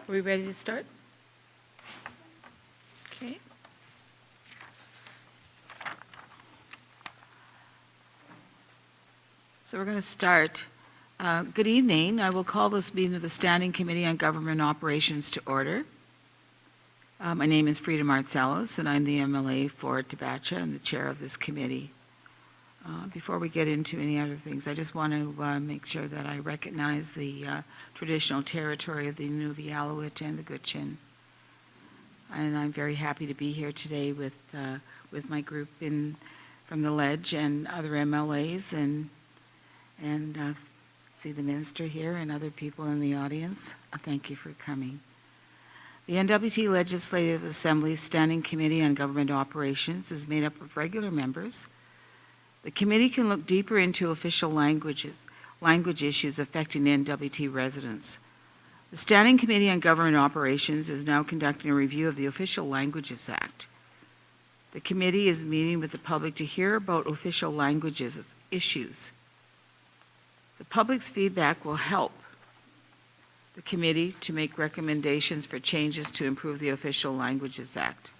Are we ready to start? Okay. So we're going to start. Good evening. I will call this meeting of the Standing Committee on Government Operations to order. My name is Frida Martzelis, and I'm the MLA for Tabacha and the chair of this committee. Before we get into any other things, I just want to make sure that I recognize the traditional territory of the Inuvik and the Gutchin. And I'm very happy to be here today with my group from the Ledge and other MLAs and see the minister here and other people in the audience. Thank you for coming. The NWT Legislative Assembly's Standing Committee on Government Operations is made up of regular members. The committee can look deeper into official language issues affecting NWT residents. The Standing Committee on Government Operations is now conducting a review of the Official Languages Act. The committee is meeting with the public to hear about official languages issues. The public's feedback will help the committee to make recommendations for changes to improve the Official Languages Act.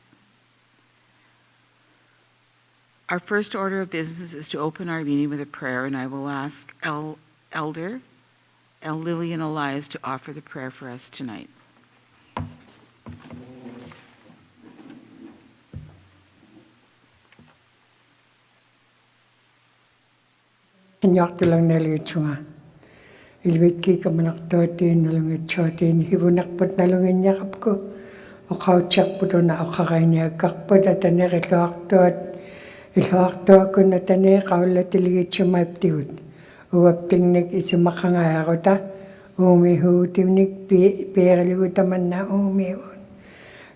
Our first order of business is to open our meeting with a prayer, and I will ask Elder Lillian Elias to offer the prayer for us tonight. Nyaktulang nalutsunga. Ilwitki kamanaktotin nalungatsotin hibunakput nalunganyakapko. Okauchakputo na okakanya kakput at aneritloaktot. Ilhoakto ko na tane kaula tiligitsumaptiut. Uwaptingnik isumakangayakota. Umihutimnik perliutaman na umihun.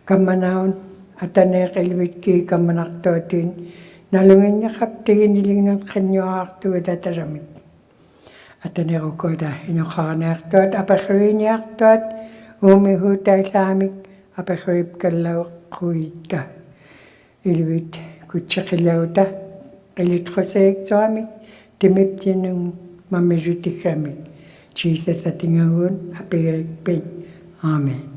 Kamanaon at anerilwitki kamanaktotin. Nalunganyakaptigin niling ng kanyoakto dataramit. At anerokoda inokakaneaktot apakrinyaktot. Umihutay lamik apakrip kalaw kuita. Ilwit kutsakilauta. Ilit kosek zoamik. Timiptin ng mamirutikramik. Jesus atingangun apigagpin. Amen.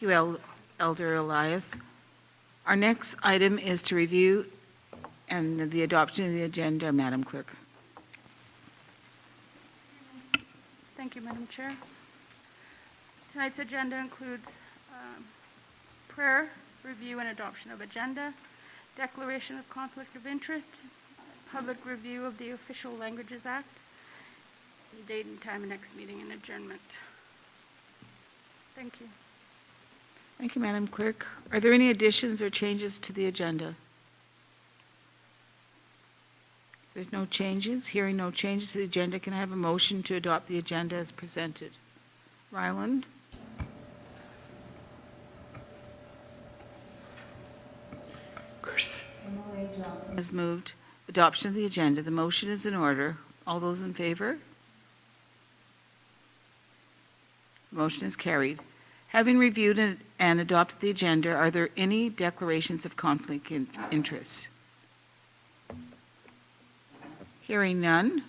Thank you, Elder Elias. Our next item is to review and the adoption of the agenda, Madam Clerk. Thank you, Madam Chair. Tonight's agenda includes prayer, review and adoption of agenda, declaration of conflict of interest, public review of the Official Languages Act, and date and time of next meeting and adjournment. Thank you. Thank you, Madam Clerk. Are there any additions or changes to the agenda? There's no changes. Hearing no changes to the agenda, can I have a motion to adopt the agenda as presented? Ryland? Has moved. Adoption of the agenda. The motion is in order. All those in favor? Motion is carried. Having reviewed and adopted the agenda, are there any declarations of conflict of interest? Hearing none,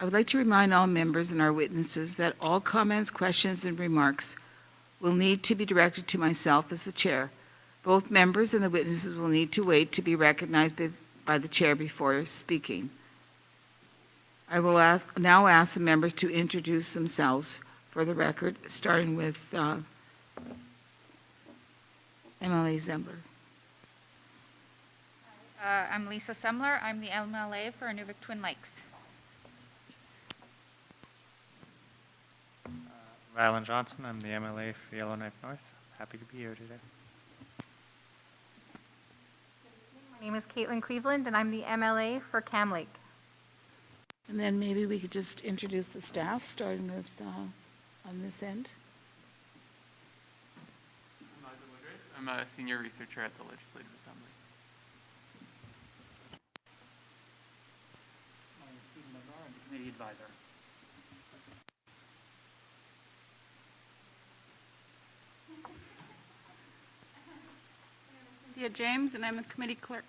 I would like to remind all members and our witnesses that all comments, questions, and remarks will need to be directed to myself as the chair. Both members and the witnesses will need to wait to be recognized by the chair before speaking. I will now ask the members to introduce themselves for the record, starting with MLA Zembler. I'm Lisa Semler. I'm the MLA for Inuvik Twin Lakes. Ryland Johnson. I'm the MLA for Yellowknife North. Happy to be here today. My name is Caitlin Cleveland, and I'm the MLA for Cam Lake. And then maybe we could just introduce the staff, starting with on this end. I'm a senior researcher at the Legislative Assembly. My name is Stephen Lednar. I'm the committee advisor. Cynthia James, and I'm the committee clerk.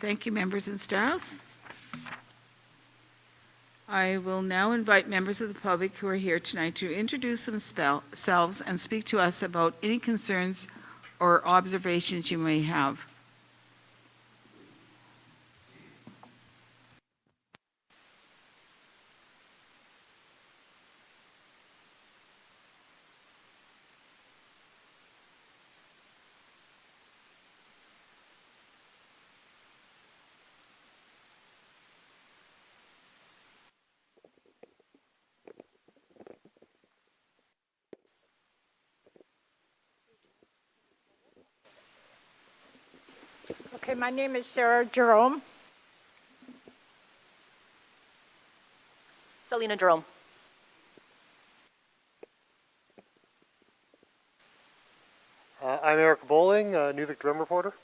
Thank you, members and staff. I will now invite members of the public who are here tonight to introduce themselves and speak to us about any concerns or observations you may have. Okay, my name is Sarah Jerome. Selena Jerome. I'm Eric Bowling, Inuvik drum reporter.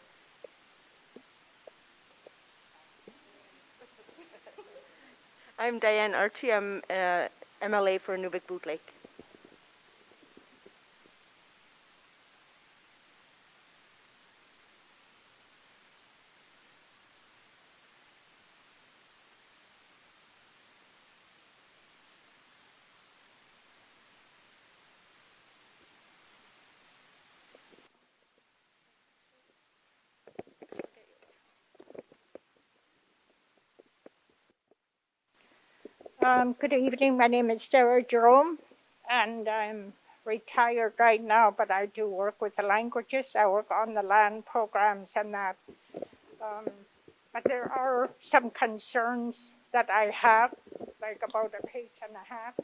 I'm Diane Archie. I'm MLA for Inuvik Boot Lake. Good evening. My name is Sarah Jerome, and I'm retired right now, but I do work with the languages. I work on the land programs and that. But there are some concerns that I have, like about a page and a half.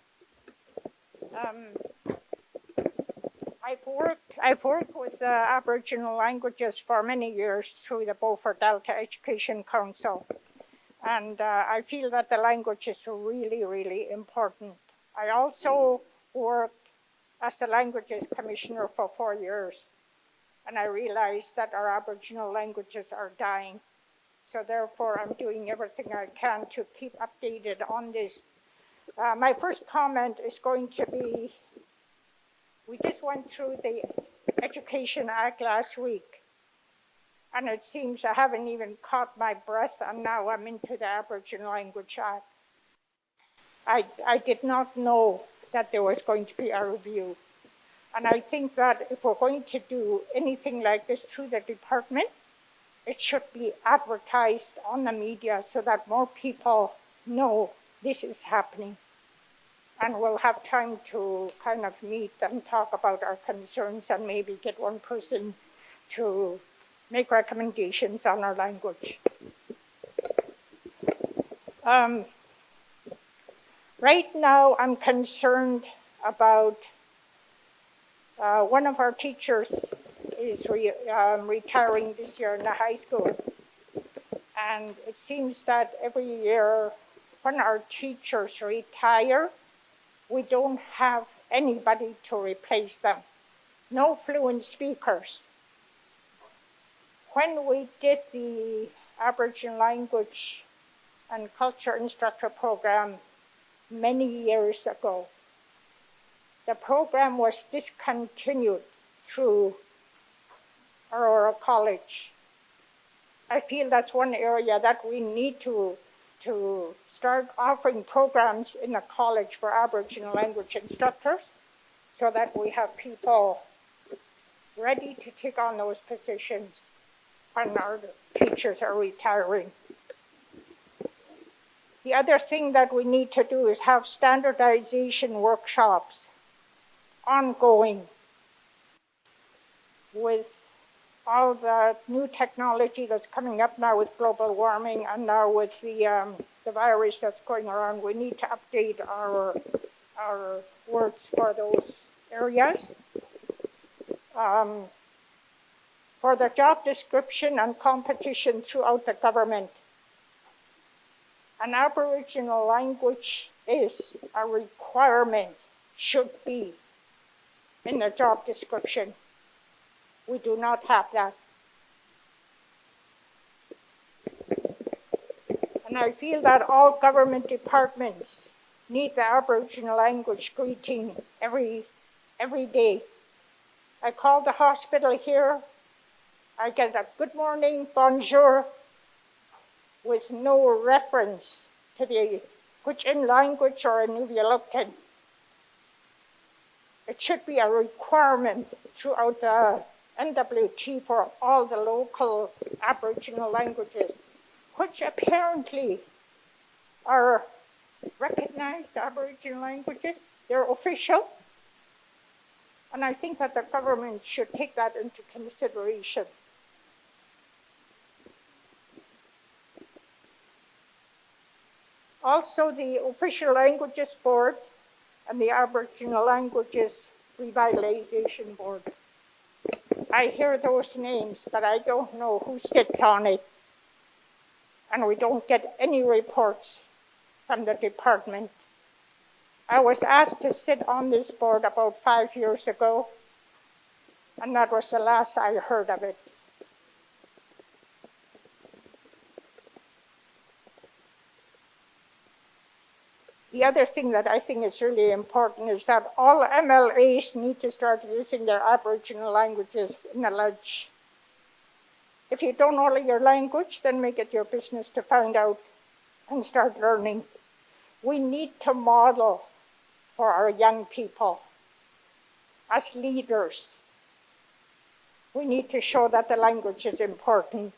I've worked with the Aboriginal languages for many years through the Beaufort Delta Education Council. And I feel that the language is really, really important. I also worked as the Languages Commissioner for 4 years. And I realized that our Aboriginal languages are dying. So therefore, I'm doing everything I can to keep updated on this. My first comment is going to be, we just went through the Education Act last week. And it seems I haven't even caught my breath, and now I'm into the Aboriginal Language Act. I did not know that there was going to be a review. And I think that if we're going to do anything like this through the department, it should be advertised on the media so that more people know this is happening. And we'll have time to kind of meet and talk about our concerns and maybe get one person to make recommendations on our language. Right now, I'm concerned about one of our teachers is retiring this year in the high school. And it seems that every year when our teachers retire, we don't have anybody to replace them. No fluent speakers. When we did the Aboriginal Language and Culture Instructor Program many years ago, the program was discontinued through Aurora College. I feel that's one area that we need to start offering programs in the college for Aboriginal language instructors so that we have people ready to take on those positions when our teachers are retiring. The other thing that we need to do is have standardization workshops ongoing with all the new technology that's coming up now with global warming and now with the virus that's going around. We need to update our words for those areas. For the job description and competition throughout the government, an Aboriginal language is a requirement, should be, in the job description. We do not have that. And I feel that all government departments need the Aboriginal language greeting every day. I call the hospital here, I get a good morning, bonjour, with no reference to the Gwich'in language or Inuvialuktun. It should be a requirement throughout the NWT for all the local Aboriginal languages, which apparently are recognized Aboriginal languages. They're official. And I think that the government should take that into consideration. Also, the Official Languages Board and the Aboriginal Languages Revitalization Board. I hear those names, but I don't know who sits on it. And we don't get any reports from the department. I was asked to sit on this board about 5 years ago, and that was the last I heard of it. The other thing that I think is really important is that all MLAs need to start using their Aboriginal languages in the lunch. If you don't know your language, then make it your business to find out and start learning. We need to model for our young people as leaders. We need to show that the language is important.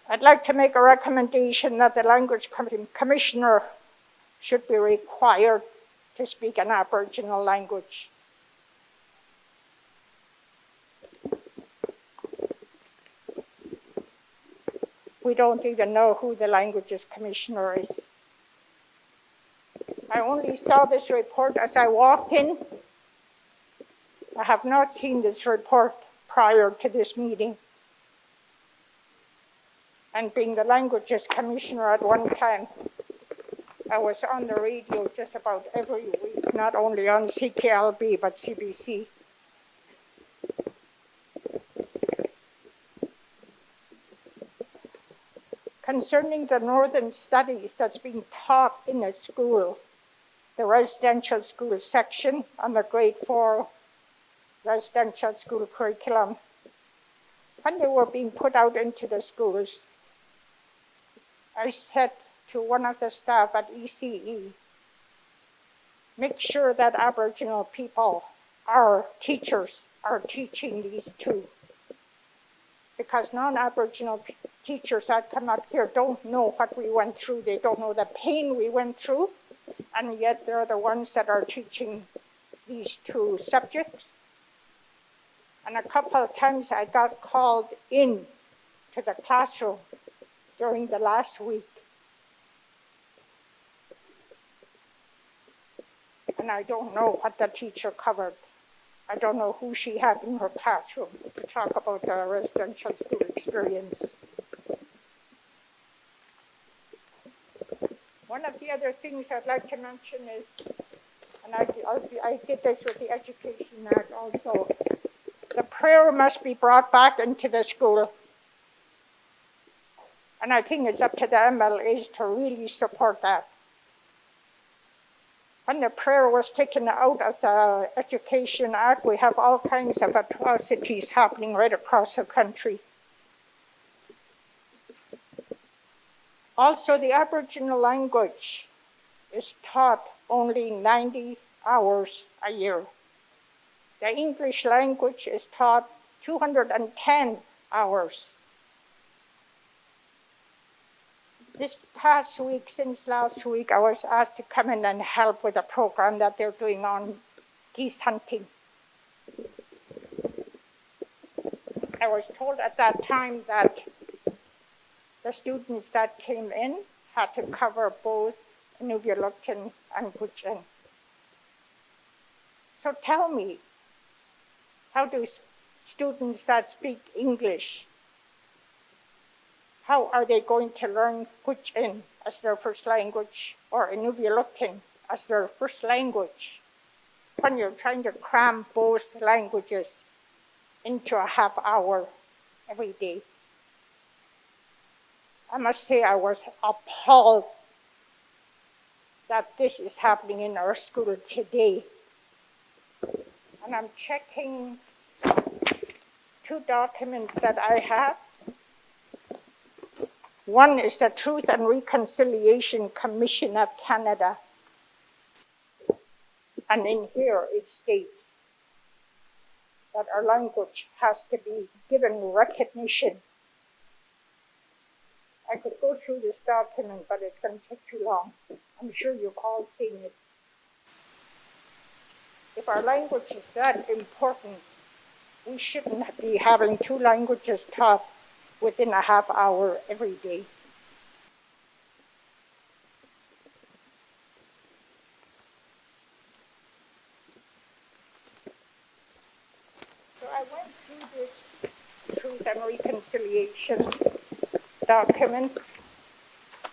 I'd like to make a recommendation that the Language Commissioner should be required to speak an Aboriginal language. We don't even know who the Languages Commissioner is. I only saw this report as I walked in. I have not seen this report prior to this meeting. And being the Languages Commissioner at one time, I was on the radio just about every week, not only on CKLB, but CBC. Concerning the Northern Studies that's being taught in a school, the residential school section on the grade 4 residential school curriculum, when they were being put out into the schools, I said to one of the staff at ECE, make sure that Aboriginal people, our teachers, are teaching these too. Because non-Aboriginal teachers that come up here don't know what we went through. They don't know the pain we went through, and yet they're the ones that are teaching these two subjects. And a couple of times I got called in to the classroom during the last week. And I don't know what the teacher covered. I don't know who she had in her classroom to talk about the residential school experience. One of the other things I'd like to mention is, and I did this with the Education Act also, the prayer must be brought back into the school. And I think it's up to the MLAs to really support that. When the prayer was taken out of the Education Act, we have all kinds of atrocities happening right across the country. Also, the Aboriginal language is taught only 90 hours a year. The English language is taught 210 hours. This past week, since last week, I was asked to come in and help with a program that they're doing on geese hunting. I was told at that time that the students that came in had to cover both Inuvialuktun and Gwich'in. So tell me, how do students that speak English, how are they going to learn Gwich'in as their first language or Inuvialuktun as their first language when you're trying to cram both languages into a half hour every day? I must say I was appalled that this is happening in our school today. And I'm checking two documents that I have. One is the Truth and Reconciliation Commission of Canada. And in here it states that our language has to be given recognition. I could go through this document, but it's going to take too long. I'm sure you've all seen it. If our language is that important, we shouldn't be having 2 languages taught within a half hour every day. So I went through this Truth and Reconciliation document,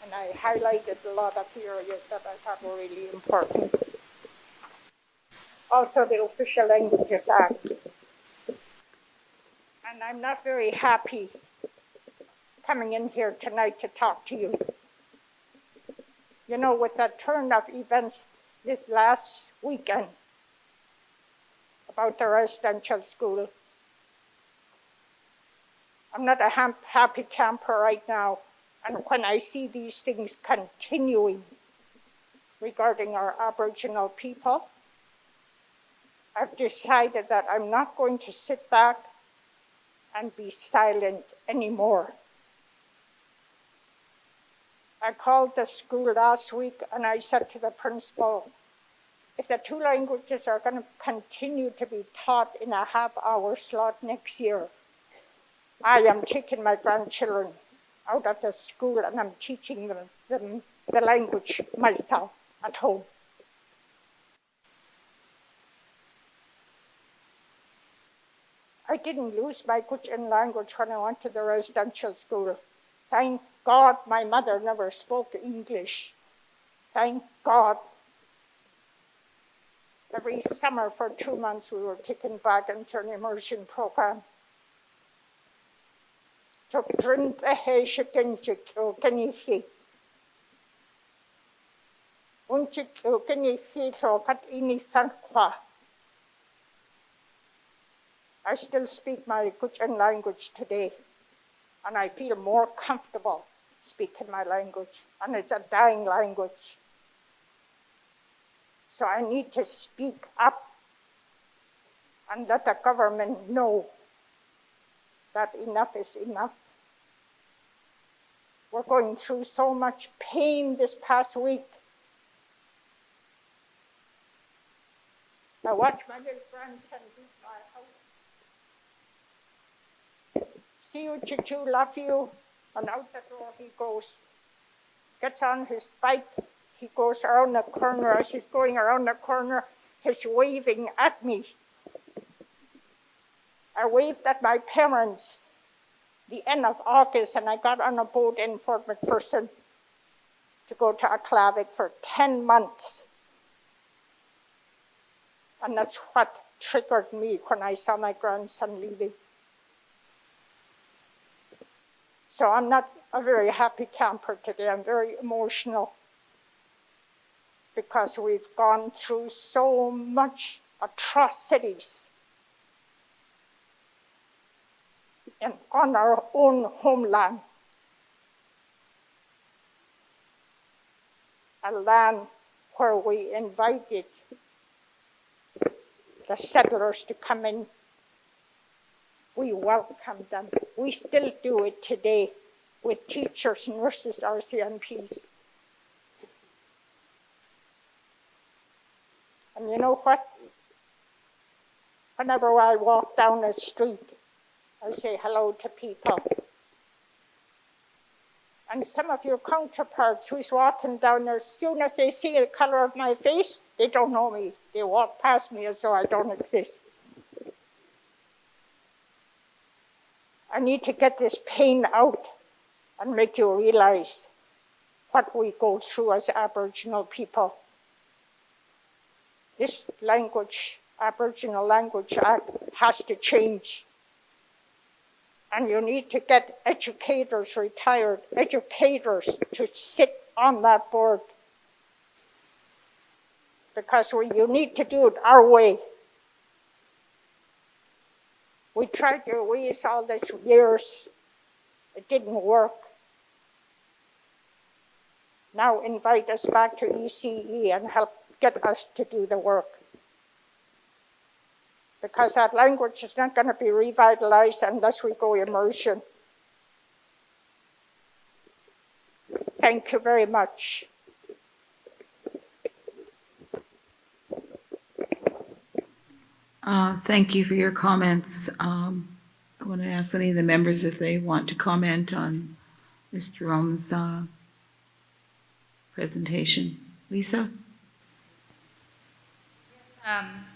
and I highlighted a lot of areas that I thought were really important. Also the Official Languages Act. And I'm not very happy coming in here tonight to talk to you. You know, with the turn of events this last weekend about the residential school, I'm not a happy camper right now. And when I see these things continuing regarding our Aboriginal people, I've decided that I'm not going to sit back and be silent anymore. I called the school last week and I said to the principal, if the 2 languages are going to continue to be taught in a half-hour slot next year, I am taking my grandchildren out of the school and I'm teaching them the language myself at home. I didn't lose my Gutchen language when I went to the residential school. Thank God my mother never spoke English. Thank God. Every summer for 2 months we were taken back into an immersion program. So drink the heshikенчик, кенихи. Unchik kenihi so kat ini sankwa. I still speak my Gutchen language today, and I feel more comfortable speaking my language, and it's a dying language. So I need to speak up and let the government know that enough is enough. We're going through so much pain this past week. I watched my little grandson beat my house. See you, Chichu, love you. And out the door he goes. Gets on his bike. He goes around the corner. As he's going around the corner, he's waving at me. I waved at my parents the end of August, and I got on a boat in Fort McPherson to go to Aklavik for 10 months. And that's what triggered me when I saw my grandson leaving. So I'm not a very happy camper today. I'm very emotional because we've gone through so much atrocities on our own homeland. A land where we invited the settlers to come in. We welcomed them. We still do it today with teachers, nurses, RCMPs. And you know what? Whenever I walk down a street, I say hello to people. And some of your counterparts who's walking down there, as soon as they see the color of my face, they don't know me. They walk past me as though I don't exist. I need to get this pain out and make you realize what we go through as Aboriginal people. This language, Aboriginal Language Act, has to change. And you need to get educators, retired educators, to sit on that board. Because you need to do it our way. We tried your ways all these years. It didn't work. now invite us back to ECE and help get us to do the work. Because that language is not going to be revitalized unless we go immersion. Thank you very much. Thank you for your comments. I want to ask any of the members if they want to comment on Ms. Jerome's presentation. Lisa?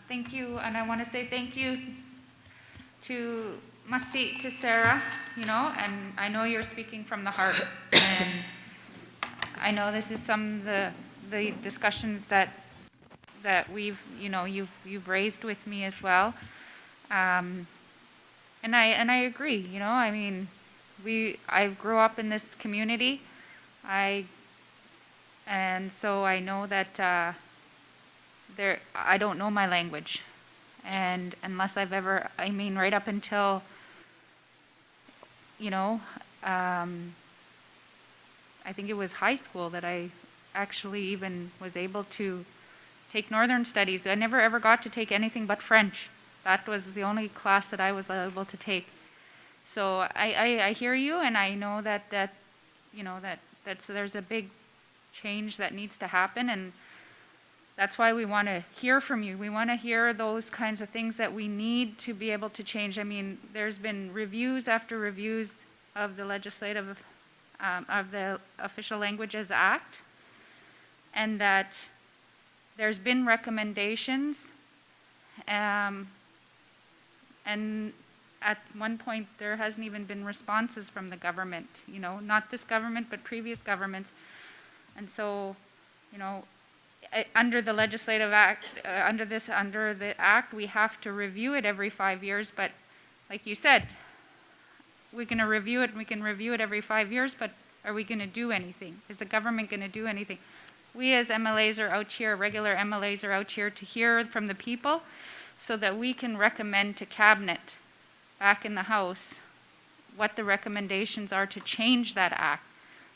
Thank you, and I want to say thank you to Sarah, and I know you're speaking from the heart, and I know this is some of the discussions that we've, you've raised with me as well, and I agree, I mean, I grew up in this community, and so I know that I don't know my language, and unless I've ever, right up until, I think it was high school that I actually even was able to take Northern Studies. I never ever got to take anything but French. That was the only class that I was able to take. So I hear you, and I know that there's a big change that needs to happen, and that's why we want to hear from you. We want to hear those kinds of things that we need to be able to change. I mean, there's been reviews after reviews of the legislative, of the Official Languages Act, and that there's been recommendations, and at one point there hasn't even been responses from the government, not this government, but previous governments. And so, under the legislative act, under the act, we have to review it every 5 years. But like you said, we're going to review it, and we can review it every 5 years. But are we going to do anything? Is the government going to do anything? We as MLAs are out here, regular MLAs are out here to hear from the people, so that we can recommend to cabinet back in the House what the recommendations are to change that act.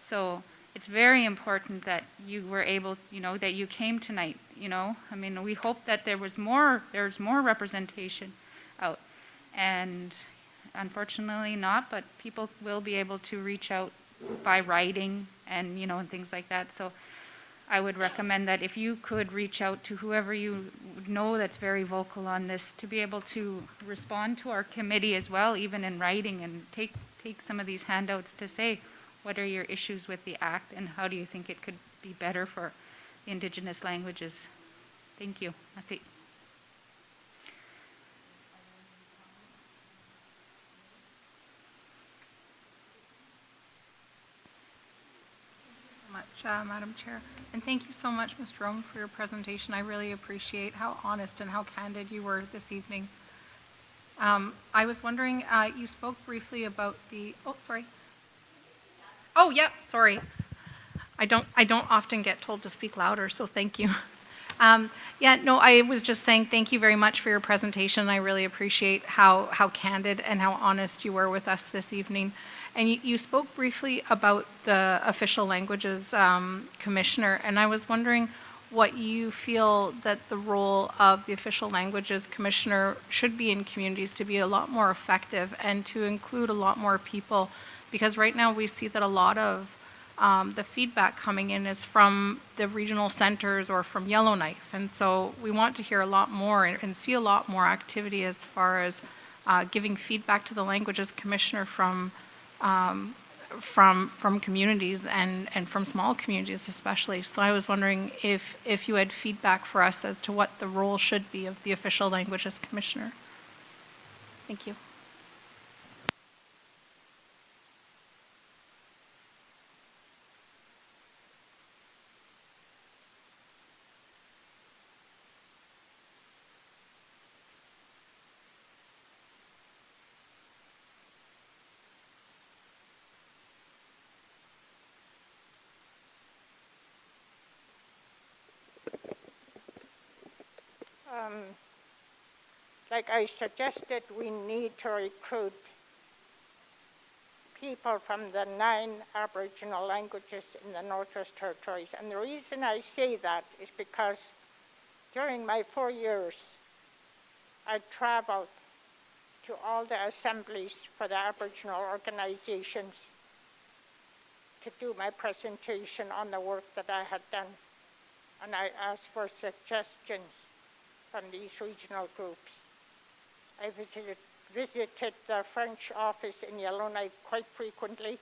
So it's very important that you were able, that you came tonight, I mean, we hope that there's more representation out. And unfortunately not, but people will be able to reach out by writing and, and things like that. So I would recommend that if you could reach out to whoever you know that's very vocal on this, to be able to respond to our committee as well, even in writing, and take some of these handouts to say, what are your issues with the Act, and how do you think it could be better for the Indigenous languages? Thank you. Merci. Madam Chair, and thank you so much, Ms. Jerome, for your presentation. I really appreciate how honest and how candid you were this evening. I was wondering, you spoke briefly about the, Oh, yeah, sorry. I don't often get told to speak louder, so thank you. I was just saying thank you very much for your presentation. I really appreciate how candid and how honest you were with us this evening. And you spoke briefly about the Official Languages Commissioner, and I was wondering what you feel that the role of the Official Languages Commissioner should be in communities to be a lot more effective and to include a lot more people, because right now we see that a lot of the feedback coming in is from the regional centers or from Yellowknife, and so we want to hear a lot more and see a lot more activity as far as giving feedback to the Languages Commissioner from communities and from small communities especially. So I was wondering if you had feedback for us as to what the role should be of the Official Languages Commissioner. Thank you. Like I suggested, we need to recruit people from the 9 Aboriginal languages in the Northwest Territories. And the reason I say that is because during my 4 years, I traveled to all the assemblies for the Aboriginal organizations to do my presentation on the work that I had done. And I asked for suggestions from these regional groups. I visited the French office in Yellowknife quite frequently.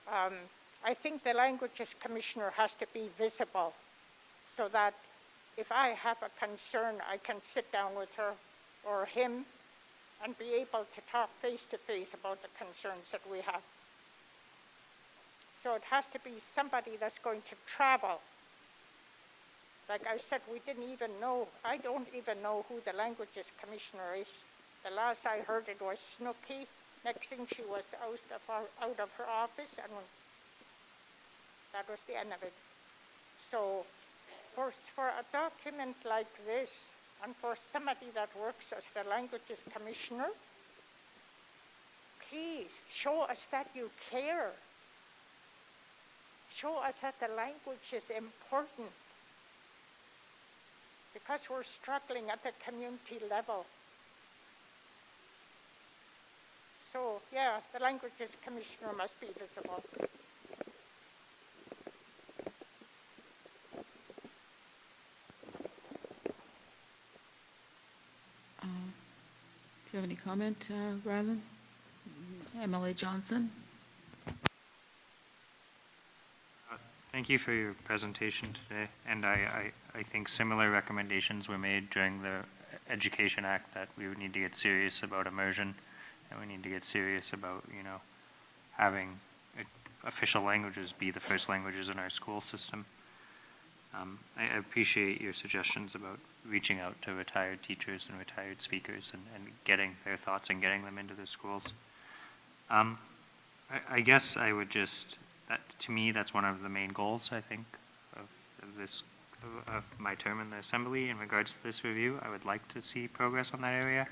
I think the Languages Commissioner has to be visible so that if I have a concern, I can sit down with her or him and be able to talk face to face about the concerns that we have. So it has to be somebody that's going to travel. Like I said, we didn't even know, I don't even know who the Languages Commissioner is. The last I heard it was Snooky. Next thing she was out of her office, and that was the end of it. So for a document like this, and for somebody that works as the Languages Commissioner, please show us that you care. Show us that the language is important, because we're struggling at the community level. So, yeah, the Languages Commissioner must be visible. Do you have any comment, Rylan? MLA Johnson? Thank you for your presentation today, and I think similar recommendations were made during the Education Act, that we would need to get serious about immersion, and we need to get serious about, having official languages be the first languages in our school system. I appreciate your suggestions about reaching out to retired teachers and retired speakers and getting their thoughts and getting them into the schools. I guess I would just, to me, that's one of the main goals, I think, of my term in the Assembly in regards to this review. I would like to see progress on that area.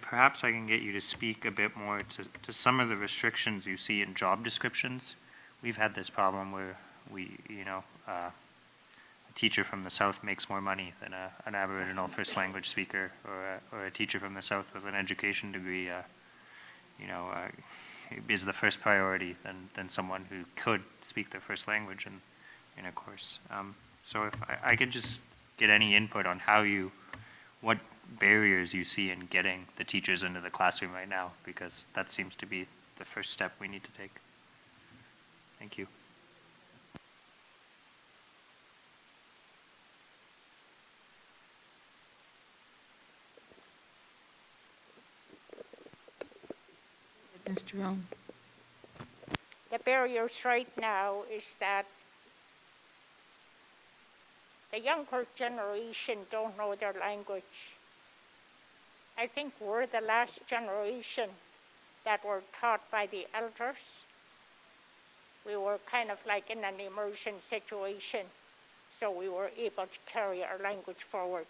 Perhaps I can get you to speak a bit more to some of the restrictions you see in job descriptions. We've had this problem where a teacher from the South makes more money than an Aboriginal first language speaker, or a teacher from the South with an education degree, is the first priority than someone who could speak their first language in a course. So if I could just get any input on what barriers you see in getting the teachers into the classroom right now, because that seems to be the first step we need to take. Thank you. Mr. Jerome? The barriers right now is that the younger generation don't know their language. I think we're the last generation that were taught by the elders. We were kind of like in an immersion situation, so we were able to carry our language forward.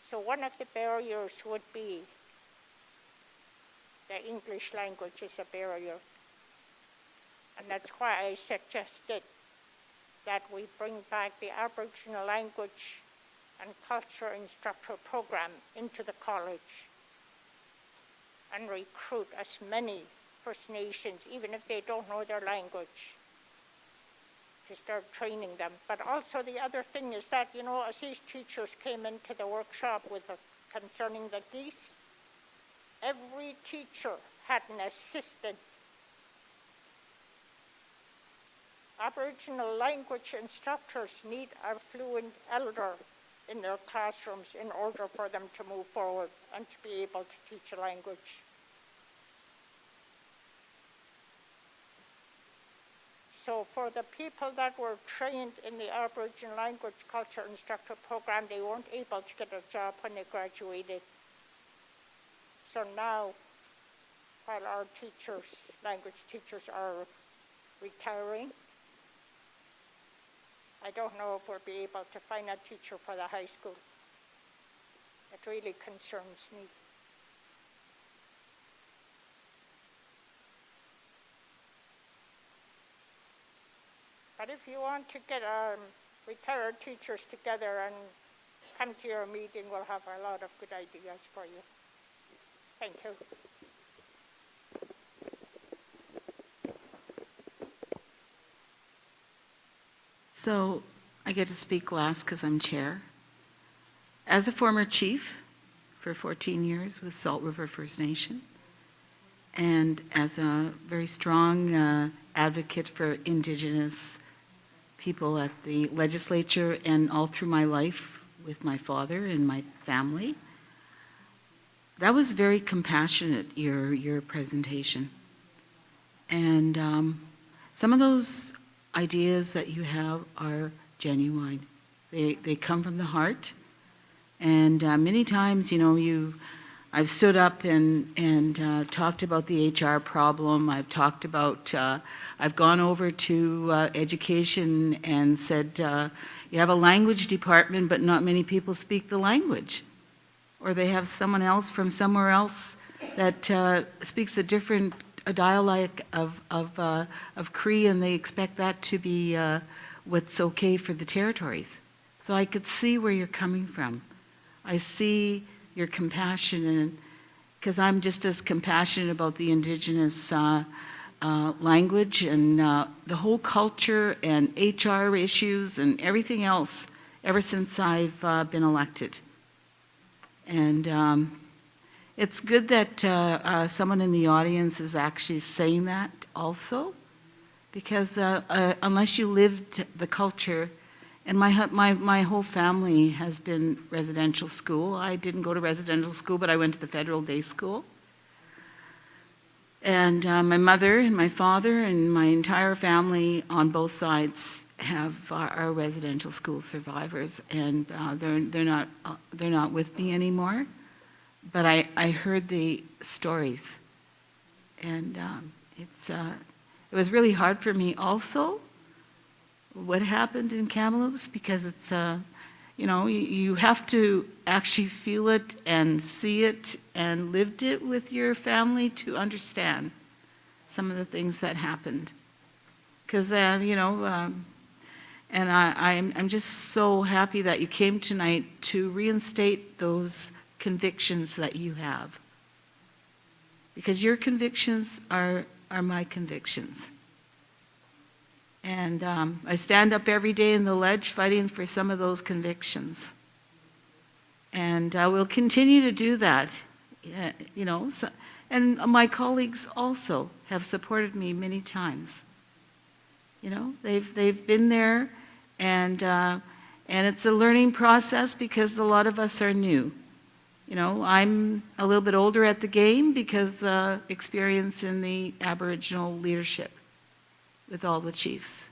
So one of the barriers would be the English language is a barrier. And that's why I suggested that we bring back the Aboriginal language and culture instructor program into the college and recruit as many First Nations, even if they don't know their language, to start training them. But also the other thing is that, as these teachers came into the workshop concerning the geese, every teacher had an assistant. Aboriginal language instructors need a fluent elder in their classrooms in order for them to move forward and to be able to teach a language. So for the people that were trained in the Aboriginal language culture instructor program, they weren't able to get a job when they graduated. So now, while our language teachers are retiring, I don't know if we'll be able to find a teacher for the high school. It really concerns me. But if you want to get retired teachers together and come to your meeting, we'll have a lot of good ideas for you. Thank you. So I get to speak last because I'm chair. As a former chief for 14 years with Salt River First Nation, and as a very strong advocate for Indigenous people at the legislature and all through my life with my father and my family, that was very compassionate, your presentation. And some of those ideas that you have are genuine. They come from the heart. And many times, I've stood up and talked about the HR problem. I've talked about, I've gone over to education and said, you have a language department, but not many people speak the language. Or they have someone else from somewhere else that speaks a different dialect of Cree, and they expect that to be what's okay for the territories. So I could see where you're coming from. I see your compassion, and because I'm just as compassionate about the Indigenous language and the whole culture and HR issues and everything else ever since I've been elected. And it's good that someone in the audience is actually saying that also, because unless you lived the culture, and my whole family has been residential school. I didn't go to residential school, but I went to the federal day school. And my mother and my father and my entire family on both sides are residential school survivors, and they're not with me anymore. But I heard the stories, and it was really hard for me also what happened in Kamloops, because it's you have to actually feel it and see it and lived it with your family to understand some of the things that happened. Because and I'm just so happy that you came tonight to reinstate those convictions that you have, because your convictions are my convictions. And I stand up every day in the ledge fighting for some of those convictions. And I will continue to do that. And my colleagues also have supported me many times. They've been there, and it's a learning process because a lot of us are new. I'm a little bit older at the game because experience in the Aboriginal leadership with all the chiefs.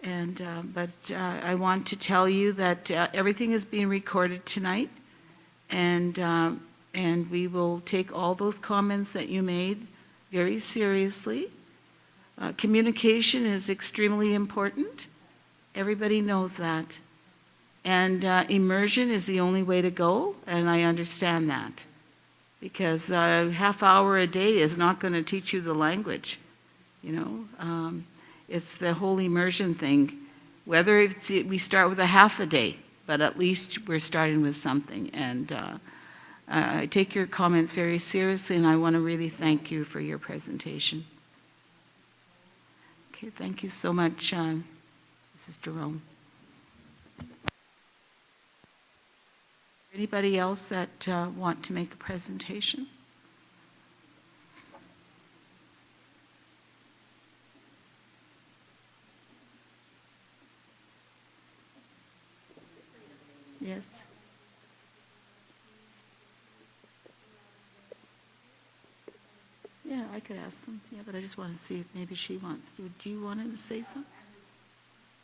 And but I want to tell you that everything is being recorded tonight, and we will take all those comments that you made very seriously. Communication is extremely important. Everybody knows that. And immersion is the only way to go, and I understand that. Because a half hour a day is not going to teach you the language. It's the whole immersion thing. Whether we start with a half a day, but at least we're starting with something. And I take your comments very seriously, and I want to really thank you for your presentation. Okay, thank you so much, Mrs. Jerome. Anybody else that want to make a presentation? Yes. Yeah, I could ask them. Yeah, but I just want to see if maybe she wants to. Do you want to say something?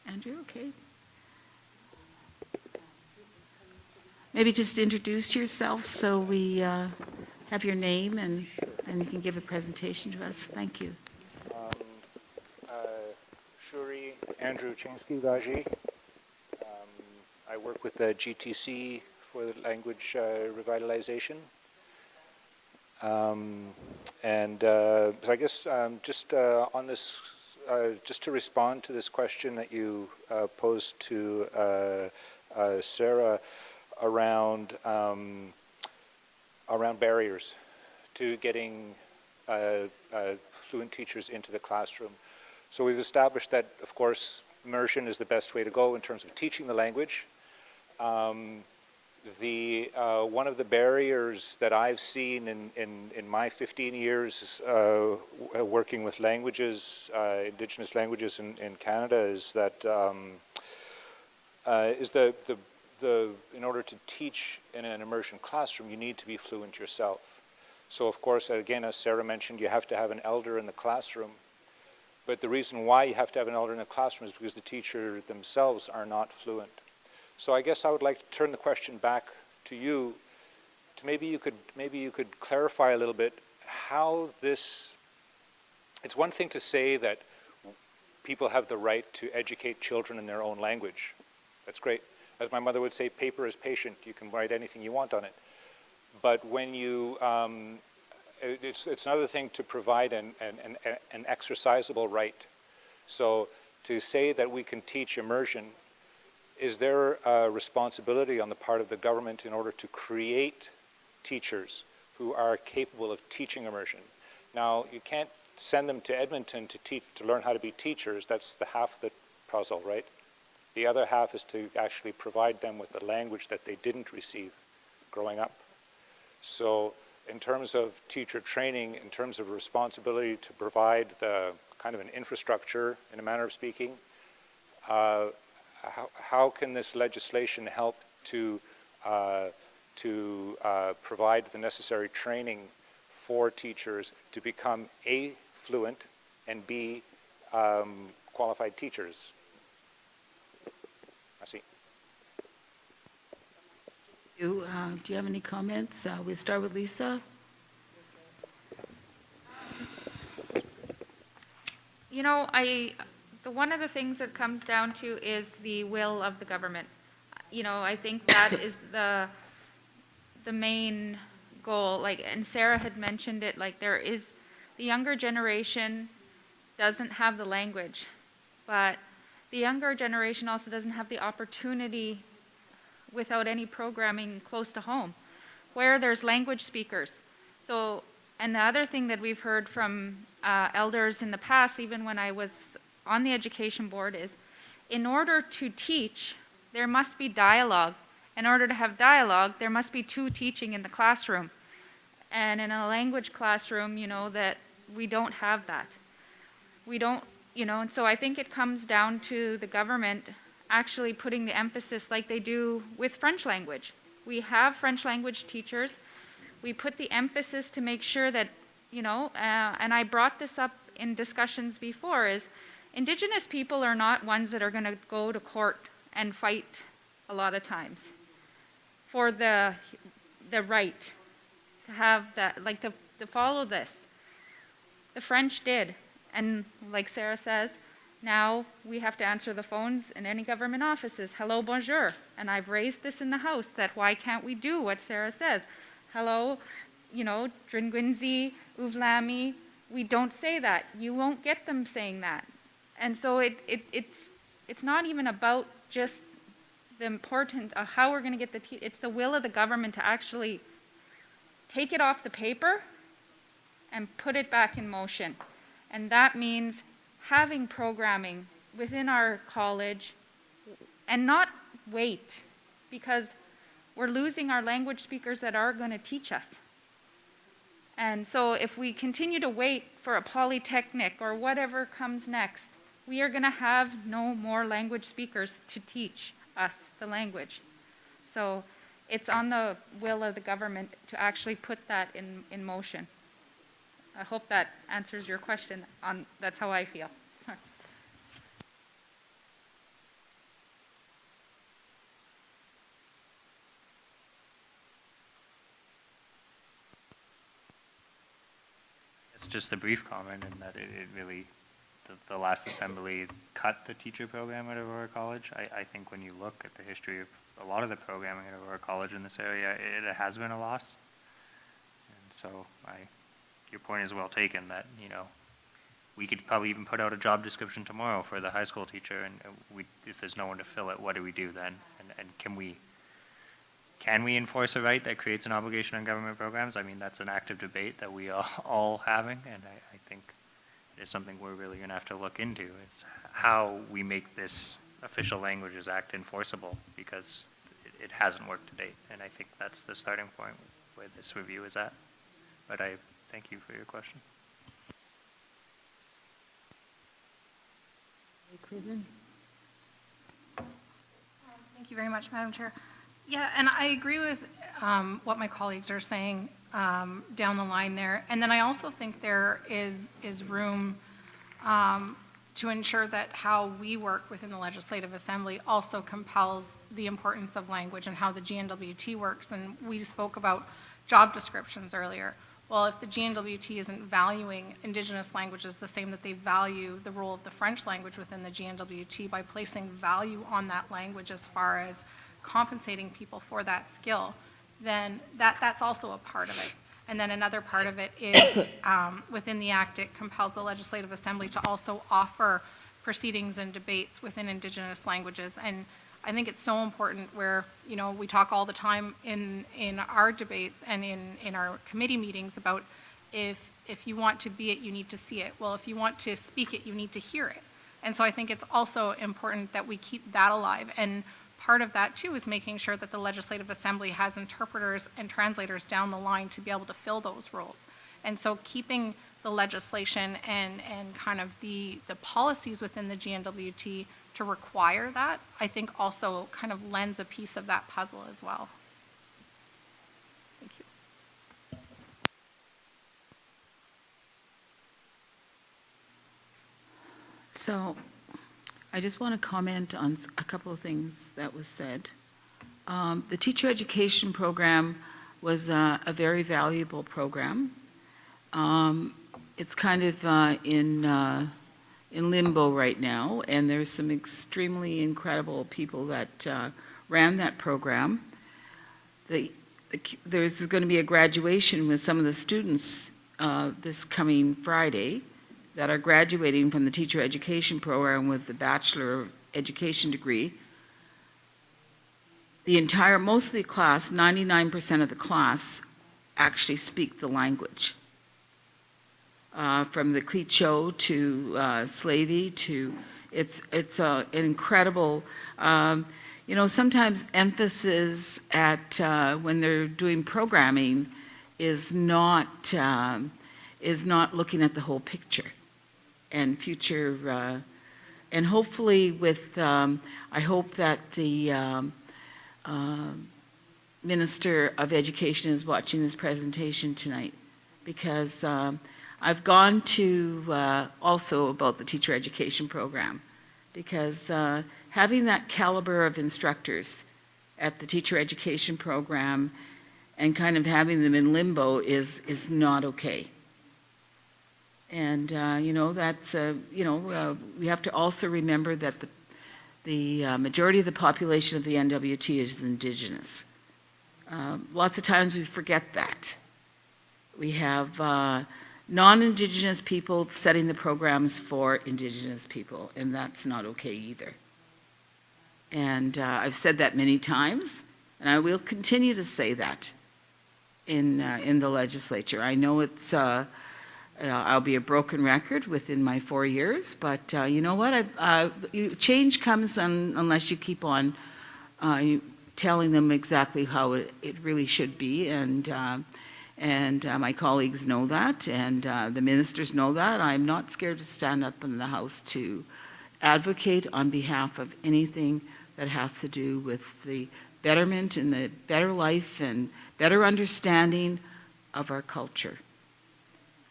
Andrew, okay. Maybe just introduce yourself so we have your name and you can give a presentation to us. Thank you. Shuri Andrew Chinsky-Gaji. I work with the GTC for the language revitalization. So I guess just on this just to respond to this question that you posed to Sarah around barriers to getting fluent teachers into the classroom. So we've established that, of course, immersion is the best way to go in terms of teaching the language. One of the barriers that I've seen in my 15 years working with languages, Indigenous languages in Canada, is that in order to teach in an immersion classroom, you need to be fluent yourself. So of course, again, as Sarah mentioned, you have to have an elder in the classroom. But the reason why you have to have an elder in the classroom is because the teacher themselves are not fluent. So I guess I would like to turn the question back to you, to maybe you could clarify a little bit how this. It's one thing to say that people have the right to educate children in their own language. That's great. As my mother would say, paper is patient. You can write anything you want on it. But when you, it's another thing to provide an exercisable right. So to say that we can teach immersion, is there a responsibility on the part of the government in order to create teachers who are capable of teaching immersion? Now, you can't send them to Edmonton to learn how to be teachers. That's the half of the puzzle, right? The other half is to actually provide them with a language that they didn't receive growing up. So in terms of teacher training, in terms of responsibility to provide the kind of an infrastructure, in a manner of speaking, how can this legislation help to provide the necessary training for teachers to become A, fluent, and B, qualified teachers? Merci. Do you have any comments? We'll start with Lisa. You know, one of the things that comes down to is the will of the government. You know, I think that is the main goal. Like, and Sarah had mentioned it, like the younger generation doesn't have the language, but the younger generation also doesn't have the opportunity without any programming close to home, where there's language speakers. So, and the other thing that we've heard from elders in the past, even when I was on the education board, is in order to teach, there must be dialogue. In order to have dialogue, there must be two teaching in the classroom. And in a language classroom, you know, that we don't have that. We don't, you know, and so I think it comes down to the government actually putting the emphasis like they do with French language. We have French language teachers. We put the emphasis to make sure that, you know, and I brought this up in discussions before, is Indigenous people are not ones that are going to go to court and fight a lot of times for the right to have that, like to follow this. The French did, and like Sarah says, now we have to answer the phones in any government offices. Hello, bonjour. And I've raised this in the House, that why can't we do what Sarah says? Hello, you know, Dringwinzi, Uvlami. We don't say that. You won't get them saying that. And so it's not even about just the importance of how we're going to get it's the will of the government to actually take it off the paper and put it back in motion. And that means having programming within our college and not wait, because we're losing our language speakers that are going to teach us. And so if we continue to wait for a polytechnic or whatever comes next, we are going to have no more language speakers to teach us the language. So it's on the will of the government to actually put that in motion. I hope that answers your question. That's how I feel. It's just a brief comment in that it really, the last assembly cut the teacher program at Aurora College. I think when you look at the history of a lot of the programming at Aurora College in this area, it has been a loss. And so your point is well taken that, you know, we could probably even put out a job description tomorrow for the high school teacher, and if there's no one to fill it, what do we do then? And can we enforce a right that creates an obligation on government programs? I mean, that's an active debate that we are all having, and I think it's something we're really going to have to look into. It's how we make this official languages act enforceable, because it hasn't worked to date, and I think that's the starting point where this review is at. But I thank you for your question. Thank you very much, Madam Chair. Yeah, and I agree with what my colleagues are saying down the line there. And then I also think there is room to ensure that how we work within the Legislative Assembly also compels the importance of language and how the GNWT works. And we spoke about job descriptions earlier. Well, if the GNWT isn't valuing Indigenous languages the same that they value the role of the French language within the GNWT by placing value on that language as far as compensating people for that skill, then that's also a part of it. And then another part of it is within the Act, it compels the Legislative Assembly to also offer proceedings and debates within Indigenous languages. And I think it's so important where, you know, we talk all the time in our debates and in our committee meetings about if you want to be it, you need to see it. Well, if you want to speak it, you need to hear it. And so I think it's also important that we keep that alive. And part of that, too, is making sure that the Legislative Assembly has interpreters and translators down the line to be able to fill those roles. And so keeping the legislation and kind of the policies within the GNWT to require that, I think also kind of lends a piece of that puzzle as well. Thank you. So I just want to comment on a couple of things that was said. The teacher education program was a very valuable program. It's kind of in limbo right now, and there's some extremely incredible people that ran that program. There's going to be a graduation with some of the students this coming Friday that are graduating from the teacher education program with the Bachelor of Education degree. Most of the class, 99% of the class, actually speak the language. From the Clicho to Slavey to, it's an incredible, you know, sometimes emphasis at when they're doing programming is not looking at the whole picture and future, and hopefully with, I hope that the Minister of Education is watching this presentation tonight, because I've gone to also about the teacher education program, because having that caliber of instructors at the teacher education program and kind of having them in limbo is not okay. And you know, that's you know, we have to also remember that the majority of the population of the NWT is Indigenous. Lots of times we forget that. We have non-Indigenous people setting the programs for Indigenous people, and that's not okay either. And I've said that many times, and I will continue to say that in the legislature. I know it's I'll be a broken record within my 4 years, but you know what? Change comes unless you keep on telling them exactly how it really should be, and my colleagues know that, and the ministers know that. I'm not scared to stand up in the House to advocate on behalf of anything that has to do with the betterment and the better life and better understanding of our culture,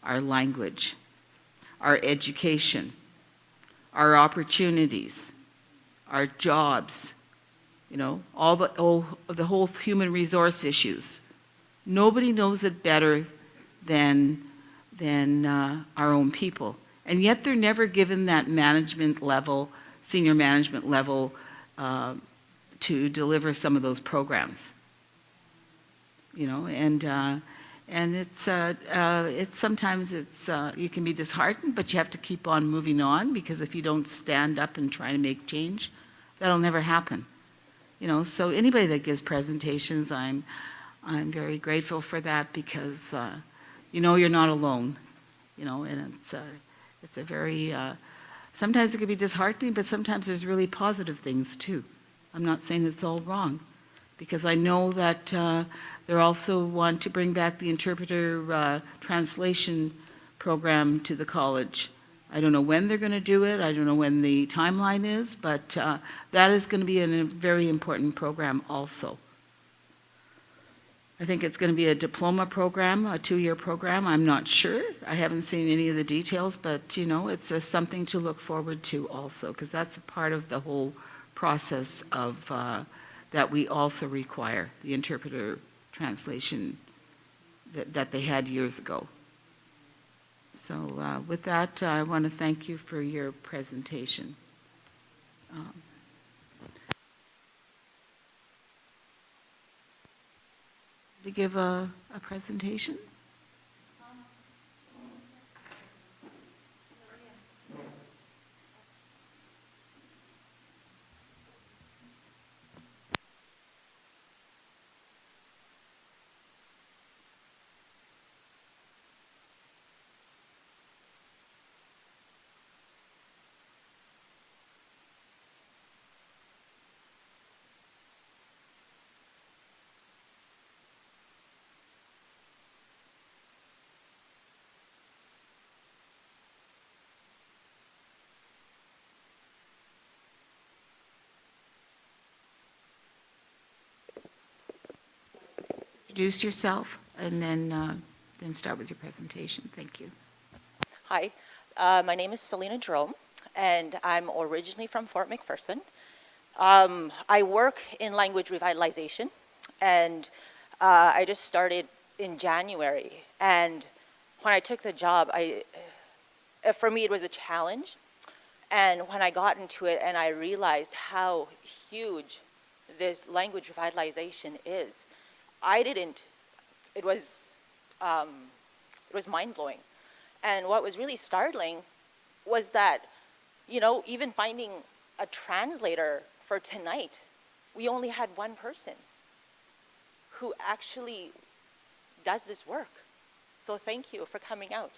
our language, our education, our opportunities, our jobs, you know, all the whole human resource issues. Nobody knows it better than our own people. And yet they're never given that management level, senior management level, to deliver some of those programs. You know, And sometimes you can be disheartened, but you have to keep on moving on, because if you don't stand up and try to make change, that'll never happen. So anybody that gives presentations, I'm very grateful for that, because you're not alone. And it's a very sometimes it can be disheartening, but sometimes there's really positive things too. I'm not saying it's all wrong, because I know that they also want to bring back the interpreter translation program to the college. I don't know when they're going to do it. I don't know when the timeline is, but that is going to be a very important program also. I think it's going to be a diploma program, a 2-year program. I'm not sure. I haven't seen any of the details, but it's something to look forward to also, because that's a part of the whole process of that we also require, the interpreter translation that they had years ago. So with that, I want to thank you for your presentation. To give a presentation? Introduce yourself and then start with your presentation. Thank you. Hi, my name is Selena Jerome, and I'm originally from Fort McPherson. I work in language revitalization, and I just started in January. And when I took the job, for me it was a challenge. And when I got into it and I realized how huge this language revitalization is, it was mind-blowing. And what was really startling was that, even finding a translator for tonight, we only had one person who actually does this work. So thank you for coming out.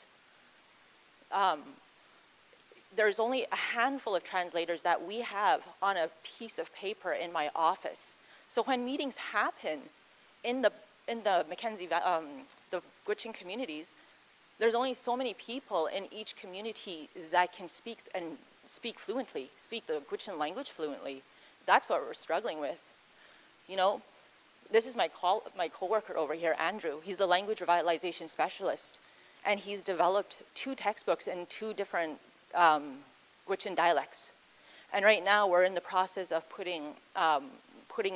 There's only a handful of translators that we have on a piece of paper in my office. So when meetings happen in the Mackenzie, the Gwich'in communities, there's only so many people in each community that can speak fluently, speak the Gwich'in language fluently. That's what we're struggling with. This is my coworker over here, Andrew. He's the language revitalization specialist, and he's developed 2 textbooks in 2 different Gwich'in dialects. And right now we're in the process of putting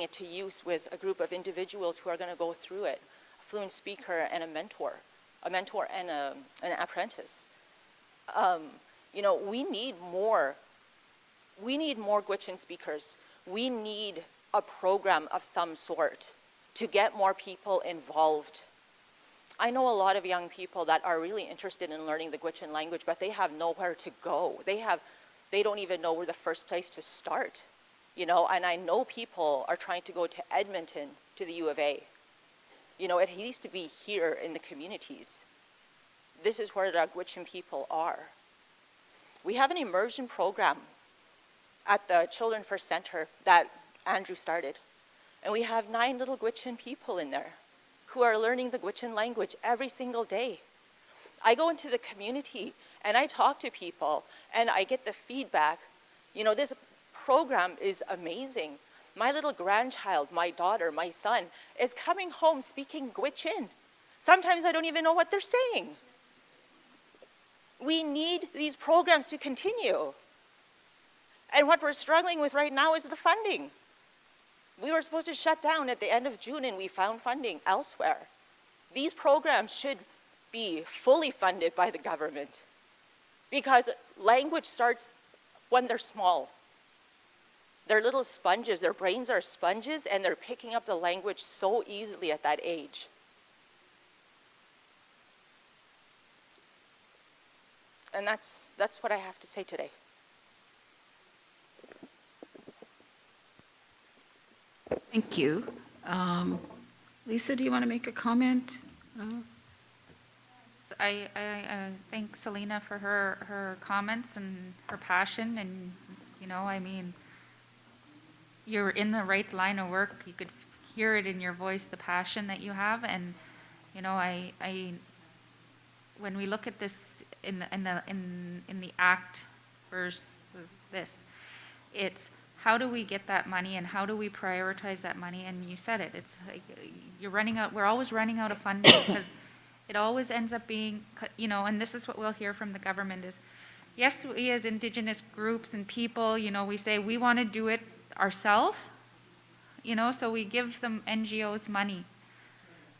it to use with a group of individuals who are going to go through it, a fluent speaker and a mentor and an apprentice. We need more Gwich'in speakers. We need a program of some sort to get more people involved. I know a lot of young people that are really interested in learning the Gwich'in language, but they have nowhere to go. They don't even know where the first place to start. And I know people are trying to go to Edmonton, to the U of A. It needs to be here in the communities. This is where the Gwich'in people are. We have an immersion program at the Children First Center that Andrew started. And we have 9 little Gwich'in people in there who are learning the Gwich'in language every single day. I go into the community and I talk to people and I get the feedback. This program is amazing. My little grandchild, my daughter, my son is coming home speaking Gwich'in. Sometimes I don't even know what they're saying. We need these programs to continue. And what we're struggling with right now is the funding. We were supposed to shut down at the end of June and we found funding elsewhere. These programs should be fully funded by the government because language starts when they're small. They're little sponges, their brains are sponges and they're picking up the language so easily at that age. And that's what I have to say today. Thank you. Lisa, do you want to make a comment? I thank Selena for her comments and her passion, and, you know, I mean, you're in the right line of work. You could hear it in your voice, the passion that you have, and, you know, I when we look at this in the act versus this, it's how do we get that money and how do we prioritize that money? And you said it. It's like you're running out. We're always running out of funding because it always ends up being, you know, and this is what we'll hear from the government is, yes, we as Indigenous groups and people, you know, we say we want to do it ourselves, you know, so we give them NGOs money.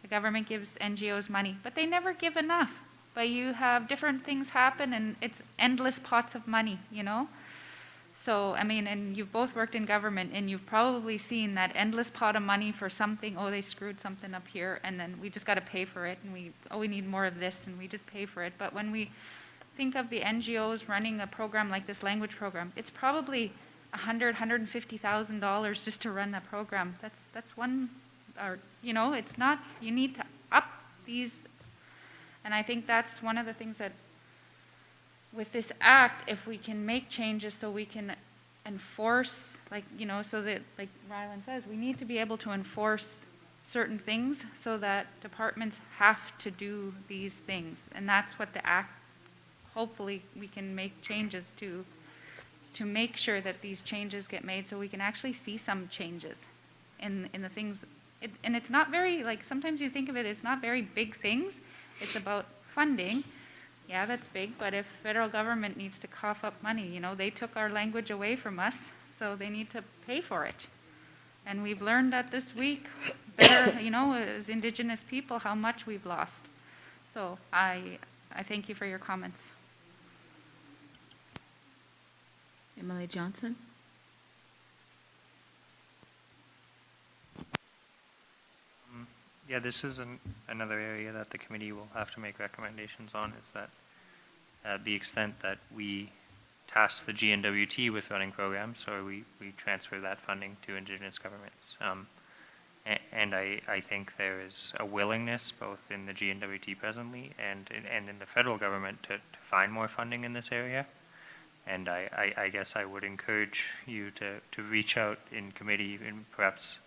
The government gives NGOs money, but they never give enough. But you have different things happen and it's endless pots of money, you know. So, I mean, and you've both worked in government and you've probably seen that endless pot of money for something, oh, they screwed something up here and then we just got to pay for it and we need more of this and we just pay for it. But when we think of the NGOs running a program like this language program, it's probably $150,000 just to run that program. That's one, or, you know, it's not, you need to up these. And I think that's one of the things that with this act, if we can make changes so we can enforce, like, you know, so that, like Rylan says, we need to be able to enforce certain things so that departments have to do these things. And that's what the act, hopefully we can make changes to make sure that these changes get made so we can actually see some changes in the things. And it's not very, like, sometimes you think of it, it's not very big things. It's about funding. Yeah, that's big, but if federal government needs to cough up money, you know, they took our language away from us, so they need to pay for it. And we've learned that this week, better, you know, as Indigenous people, how much we've lost. So I thank you for your comments. Emily Johnson? Yeah, this is another area that the committee will have to make recommendations on, is that the extent that we task the GNWT with running programs, or we transfer that funding to Indigenous governments. And I think there is a willingness both in the GNWT presently and in the federal government to find more funding in this area. And I guess I would encourage you to reach out in committee and perhaps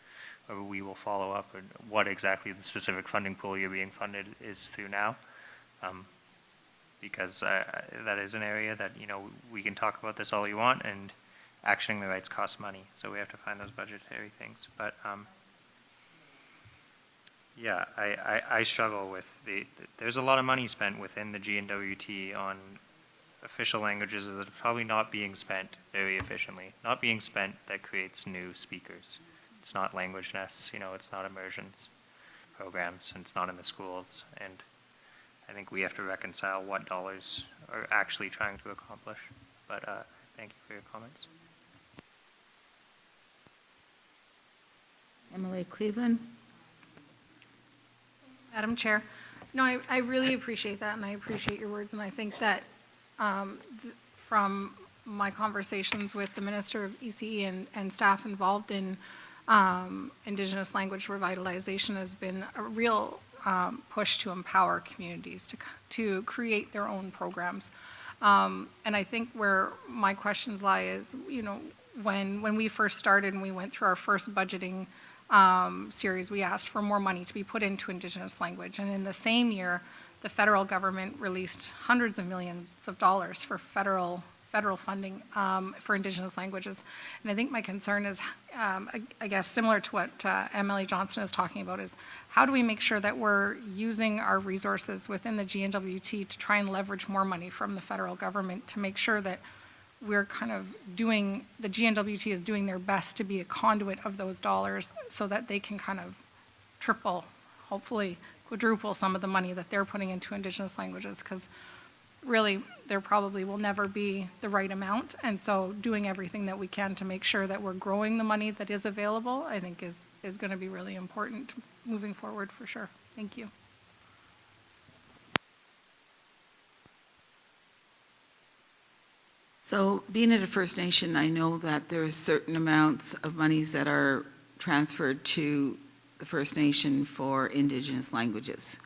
we will follow up on what exactly the specific funding pool you're being funded is through now. Because that is an area that, you know, we can talk about this all you want, and actioning the rights costs money, so we have to find those budgetary things. But yeah, I struggle with there's a lot of money spent within the GNWT on official languages that are probably not being spent very efficiently, not being spent that creates new speakers. It's not language nests, you know, it's not immersions programs, and it's not in the schools. And I think we have to reconcile what dollars are actually trying to accomplish. But thank you for your comments. Emily Cleveland? Madam Chair, no, I really appreciate that, and I appreciate your words, and I think that from my conversations with the Minister of ECE and staff involved in Indigenous language revitalization has been a real push to empower communities to create their own programs. And I think where my questions lie is, you know, when we first started and we went through our first budgeting series, we asked for more money to be put into Indigenous language. And in the same year, the federal government released hundreds of millions of dollars for federal funding for Indigenous languages. And I think my concern is, I guess, similar to what Emily Johnson is talking about, is how do we make sure that we're using our resources within the GNWT to try and leverage more money from the federal government to make sure that we're kind of doing, the GNWT is doing their best to be a conduit of those dollars so that they can kind of triple, hopefully quadruple some of the money that they're putting into Indigenous languages, because really there probably will never be the right amount. And so doing everything that we can to make sure that we're growing the money that is available, I think is going to be really important moving forward for sure. Thank you. So being at a First Nation, I know that there are certain amounts of monies that are transferred to the First Nation for Indigenous languages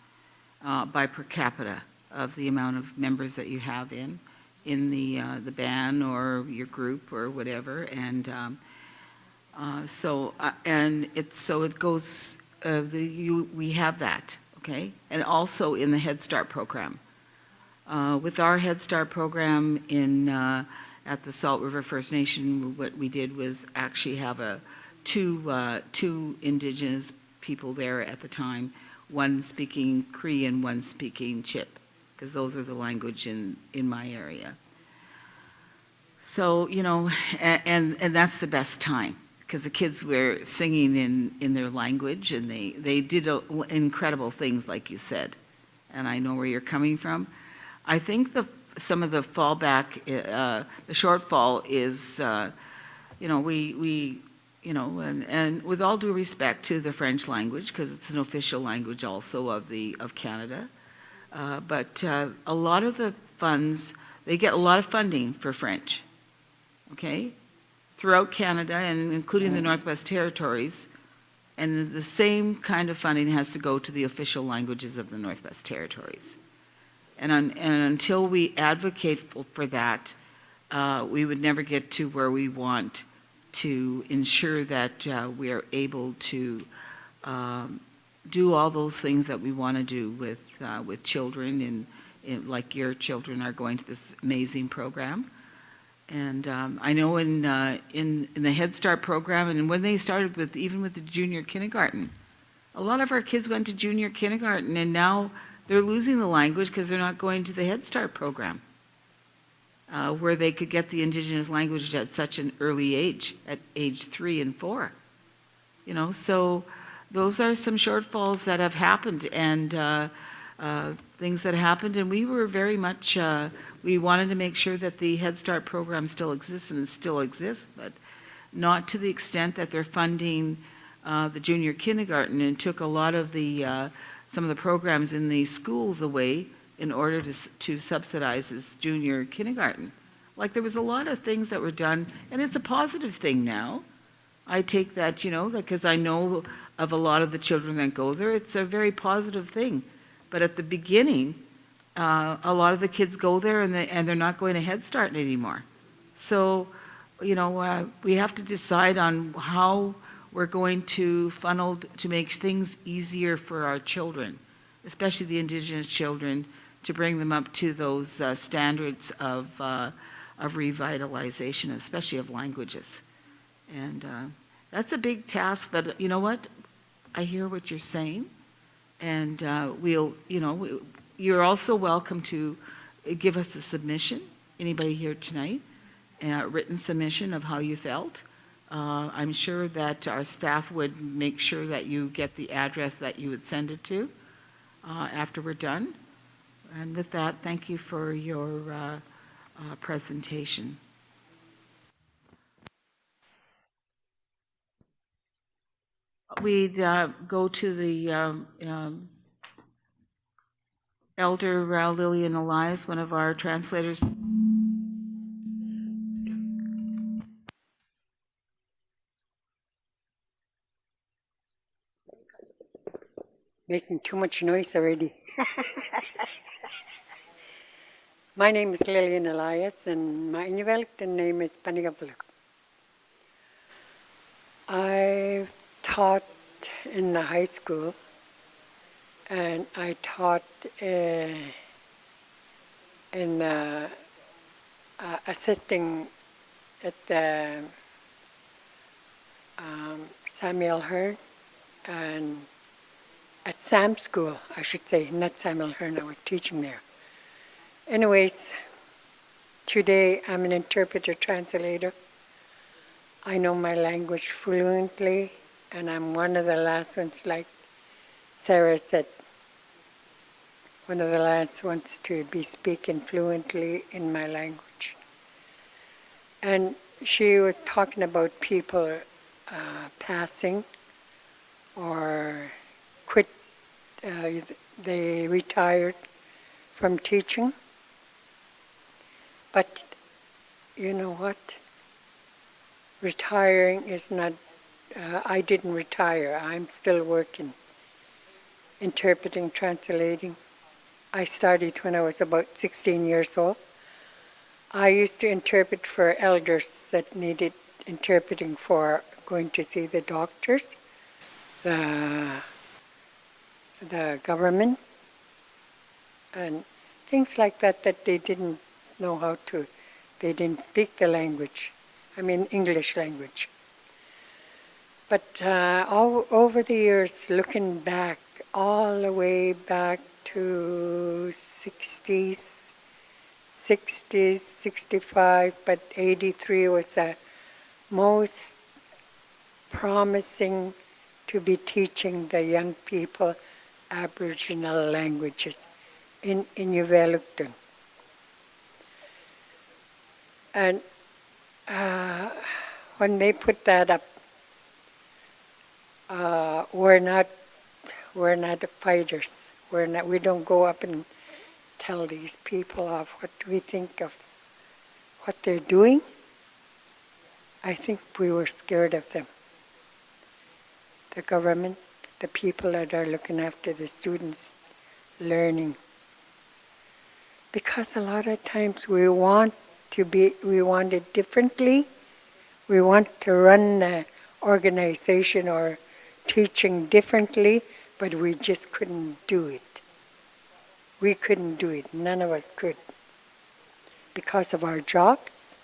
by per capita of the amount of members that you have in the band or your group or whatever, and it goes. We have that, okay, and also in the Head Start program. With our Head Start program at the Salt River First Nation, what we did was actually have two Indigenous people there at the time, one speaking Cree and one speaking Chip, because those are the language in my area. So, and that's the best time, because the kids were singing in their language, and they did incredible things, like you said, and I know where you're coming from. I think some of the fallback, the shortfall is, and with all due respect to the French language, because it's an official language also of Canada, but a lot of the funds, they get a lot of funding for French, okay, throughout Canada and including the Northwest Territories, and the same kind of funding has to go to the official languages of the Northwest Territories. And until we advocate for that, we would never get to where we want to ensure that we are able to do all those things that we want to do with children, and like your children are going to this amazing program. And I know in the Head Start program, and when they started even with the junior kindergarten, a lot of our kids went to junior kindergarten, and now they're losing the language because they're not going to the Head Start program, where they could get the Indigenous language at such an early age, at age 3 and 4. So those are some shortfalls that have happened, and things that happened, and we were very much, we wanted to make sure that the Head Start program still exists, and it still exists, but not to the extent that they're funding the junior kindergarten, and took a lot of some of the programs in the schools away in order to subsidize this junior kindergarten. Like, there was a lot of things that were done, and it's a positive thing now. I take that, because I know of a lot of the children that go there. It's a very positive thing. But at the beginning, a lot of the kids go there and they're not going to Head Start anymore. So, we have to decide on how we're going to funnel to make things easier for our children, especially the Indigenous children, to bring them up to those standards of revitalization, especially of languages. And that's a big task, but you know what? I hear what you're saying, and you're also welcome to give us a submission, anybody here tonight, a written submission of how you felt. I'm sure that our staff would make sure that you get the address that you would send it to after we're done. And with that, thank you for your presentation. We'd go to the Elder Lillian Elias, one of our translators. Making too much noise already. My name is Lillian Elias, and my Inuvik name is Panigapaluk. I taught in the high school, and I taught in assisting at the Samuel Hearn, and at Sam School, I should say, not Samuel Hearn, I was teaching there. Anyways, today I'm an interpreter translator. I know my language fluently, and I'm one of the last ones, like Sarah said, one of the last ones to be speaking fluently in my language. And she was talking about people passing or quit, they retired from teaching. But you know what? Retiring is not, I didn't retire. I'm still working, interpreting, translating. I started when I was about 16 years old. I used to interpret for elders that needed interpreting for going to see the doctors, the government, and things like that that they didn't know how to, they didn't speak the language, I mean English language. But all over the years, looking back, all the way back to 60s, 65, but 83 was the most promising to be teaching the young people Aboriginal languages in Inuvik. And when they put that up, we're not the fighters. We don't go up and tell these people of what we think of what they're doing. I think we were scared of them. The government, the people that are looking after the students learning. Because a lot of times we want it differently. We want to run the organization or teaching differently, but we just couldn't do it. We couldn't do it. None of us could. Because of our jobs,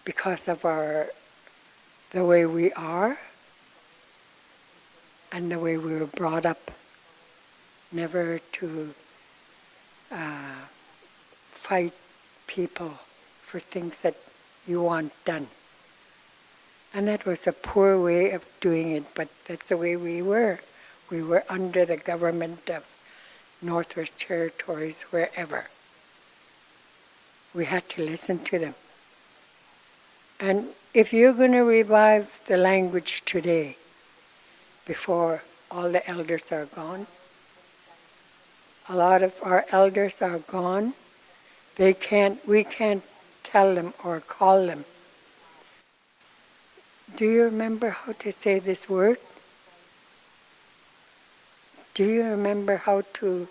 because of the way we are, and the way we were brought up, never to fight people for things that you want done. And that was a poor way of doing it, but that's the way we were. We were under the government of Northwest Territories, wherever. We had to listen to them. And if you're going to revive the language today, before all the elders are gone, a lot of our elders are gone. We can't tell them or call them. Do you remember how to say this word? Do you remember how to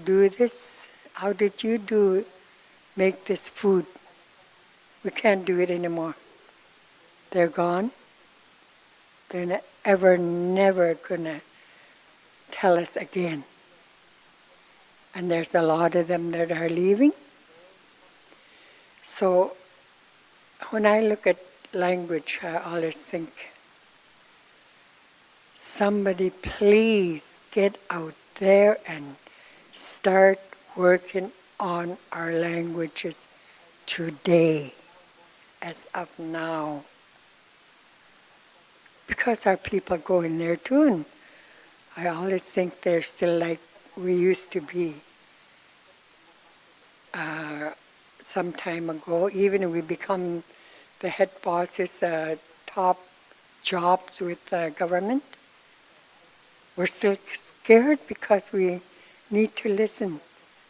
do this? How did you make this food? We can't do it anymore. They're gone. They're never gonna tell us again. And there's a lot of them that are leaving. So when I look at language, I always think, somebody please get out there and start working on our languages today, as of now. Because our people go in there too, and I always think they're still like we used to be some time ago. Even if we become the head bosses, top jobs with the government, we're still scared because we need to listen.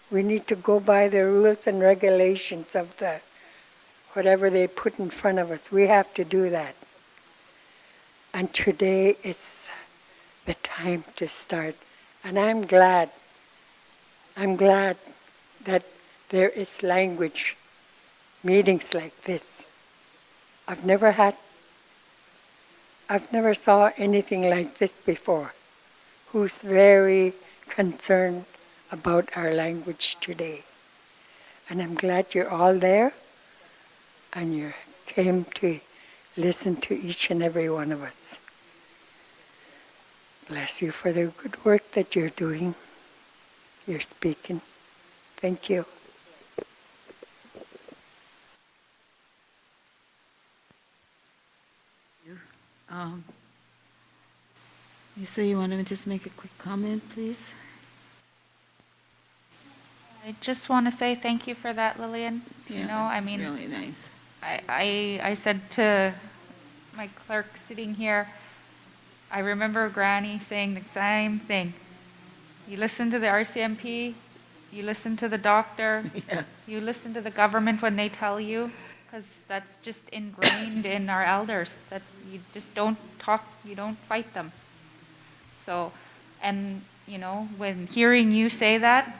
We need to go by the rules and regulations of the whatever they put in front of us. We have to do that. And today it's the time to start. And I'm glad that there is language meetings like this. I've never saw anything like this before. Who's very concerned about our language today. And I'm glad you're all there and you came to listen to each and every one of us. Bless you for the good work that you're doing. You're speaking. Thank you. Lisa, you want to just make a quick comment, please? I just want to say thank you for that, Lillian. Yeah, you know, I mean, really nice. I said to my clerk sitting here, I remember Granny saying the same thing. You listen to the RCMP, You listen to the doctor. Yeah. You listen to the government when they tell you, because that's just ingrained in our elders, that you just don't talk, you don't fight them. So, and, you know, when hearing you say that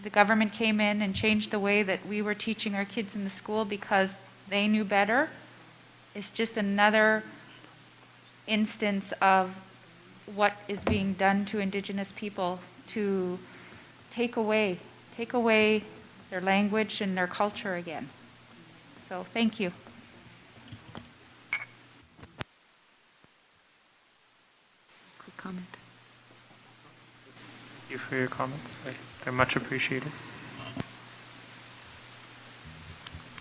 the government came in and changed the way that we were teaching our kids in the school because they knew better, is just another instance of what is being done to Indigenous people to take away their language and their culture again. So thank you. Quick comment. Thank you for your comments. I much appreciate it.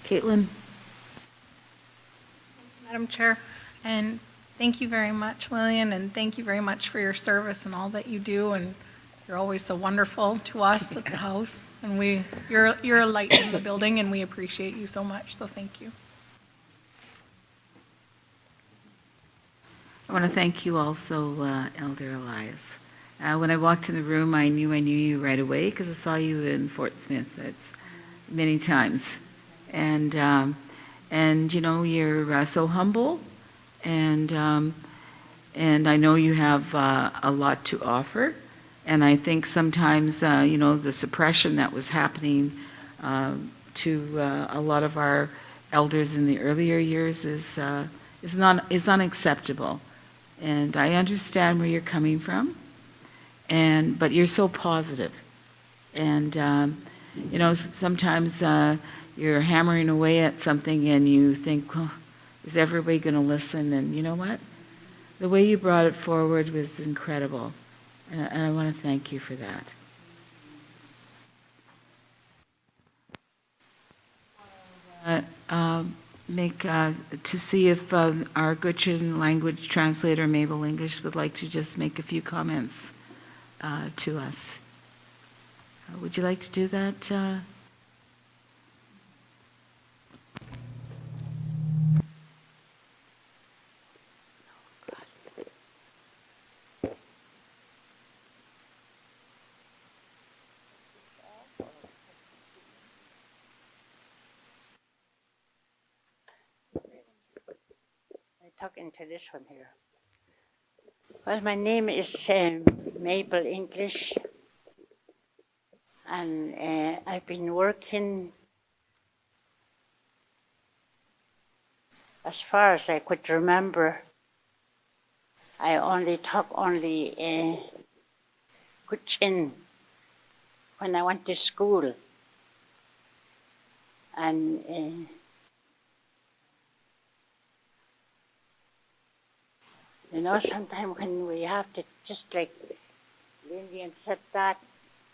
Caitlin? Madam Chair, and thank you very much, Lillian, and thank you very much for your service and all that you do, and you're always so wonderful to us at the house, and you're a light in the building, and we appreciate you so much, so thank you. I want to thank you also, Elder Elias. When I walked in the room, I knew you right away because I saw you in Fort Smith many times. And you know, you're so humble, and I know you have a lot to offer. And I think sometimes, you know, the suppression that was happening to a lot of our elders in the earlier years is unacceptable. And I understand where you're coming from, but you're so positive. And you know, sometimes you're hammering away at something and you think, oh, is everybody going to listen? And you know what? The way you brought it forward was incredible. And I want to thank you for that. To see if our Gwich'in language translator, Mabel English, would like to just make a few comments to us. Would you like to do that? Talk into this one here. Well, my name is Mabel English, and I've been working as far as I could remember. I only talk Gwich'in when I went to school, and you know, sometimes when we have to, just like Lillian said that,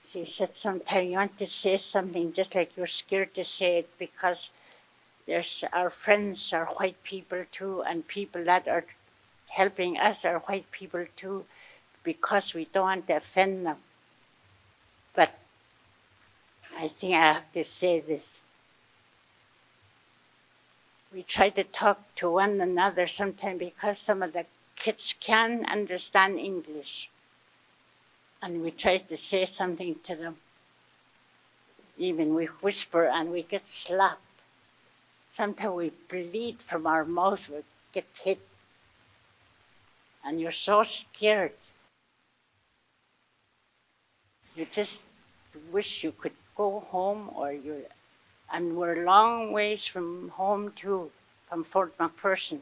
she said sometimes you want to say something just like you're scared to say it because our friends are white people too, and people that are helping us are white people too, because we don't want to offend them. But I think I have to say this. We try to talk to one another sometimes because some of the kids can understand English, and we try to say something to them. Even we whisper and we get slapped. Sometimes we bleed from our mouth, we get hit, and you're so scared. You just wish you could go home, and we're long ways from home too, from Fort McPherson.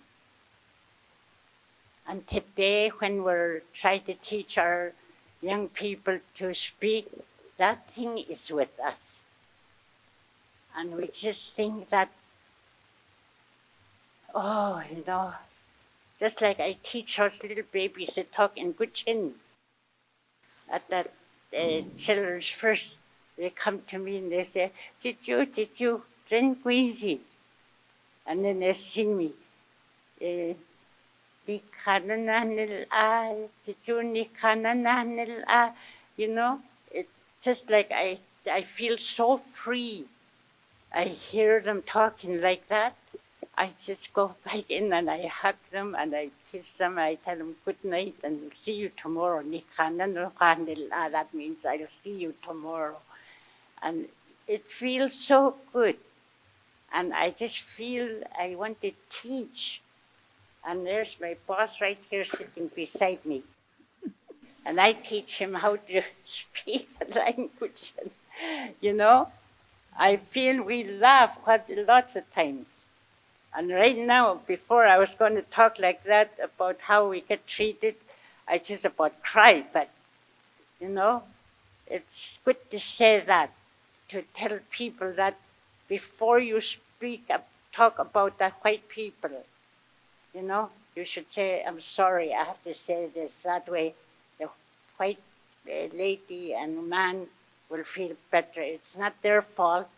And today, when we're trying to teach our young people to speak, that thing is with us. And we just think that, oh, you know, just like I teach those little babies to talk in Gwich'in. At that children's first, they come to me and they say, did you, drink easy? And then they sing me, you know, it's just like I feel so free. I hear them talking like that, I just go back in and I hug them and I kiss them. I tell them good night and see you tomorrow. That means I'll see you tomorrow. And it feels so good. And I just feel I want to teach. And there's my boss right here sitting beside me. And I teach him how to speak the language. And, I feel we laugh quite lots of times. And right now, before I was going to talk like that about how we get treated, I just about cried. But, it's good to say that, to tell people that before you talk about the white people, you should say, I'm sorry, I have to say this. That way, the white lady and man will feel better. It's not their fault,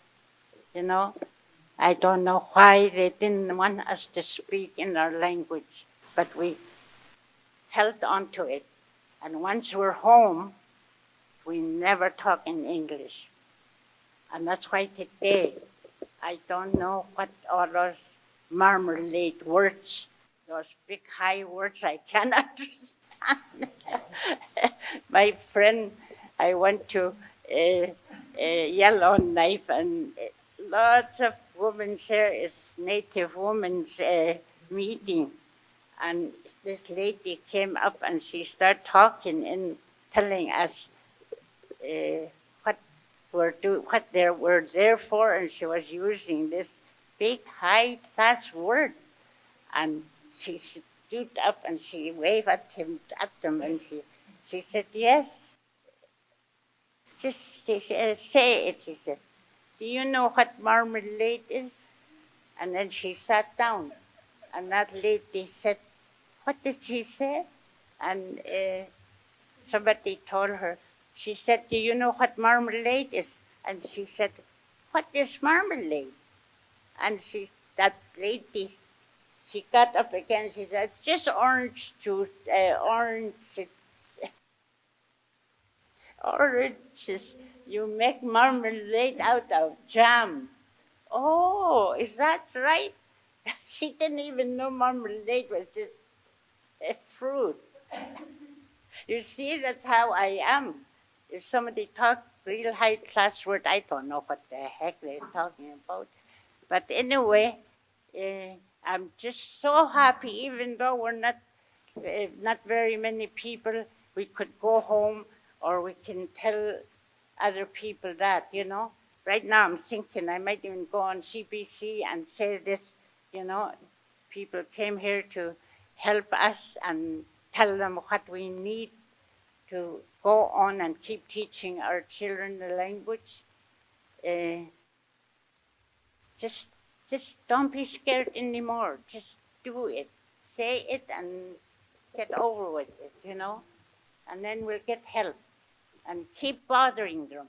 I don't know why they didn't want us to speak in our language, but we held on to it. And once we're home, we never talk in English. And that's why today, I don't know what all those marmalade words, those big high words I cannot understand. My friend, I went to Yellowknife and lots of women there is native women's meeting. And this lady came up and she started talking and telling us what they were there for, and she was using this big high-class word. And she stood up and she waved at them, and she said, yes, just say it, she said. Do you know what marmalade is? And then she sat down, and that lady said, what did she say? And somebody told her, she said, do you know what marmalade is? And she said, what is marmalade? And that lady, she got up again, she said, just orange juice, oranges. You make marmalade out of jam. Oh, is that right? She didn't even know marmalade was just a fruit. You see, that's how I am. If somebody talks real high-class word, I don't know what the heck they're talking about. But anyway, I'm just so happy, even though we're not very many people, we could go home or we can tell other people that, Right now I'm thinking I might even go on CBC and say this, people came here to help us and tell them what we need to go on and keep teaching our children the language. Just don't be scared anymore. Just do it. Say it and get over with it, And then we'll get help. And keep bothering them.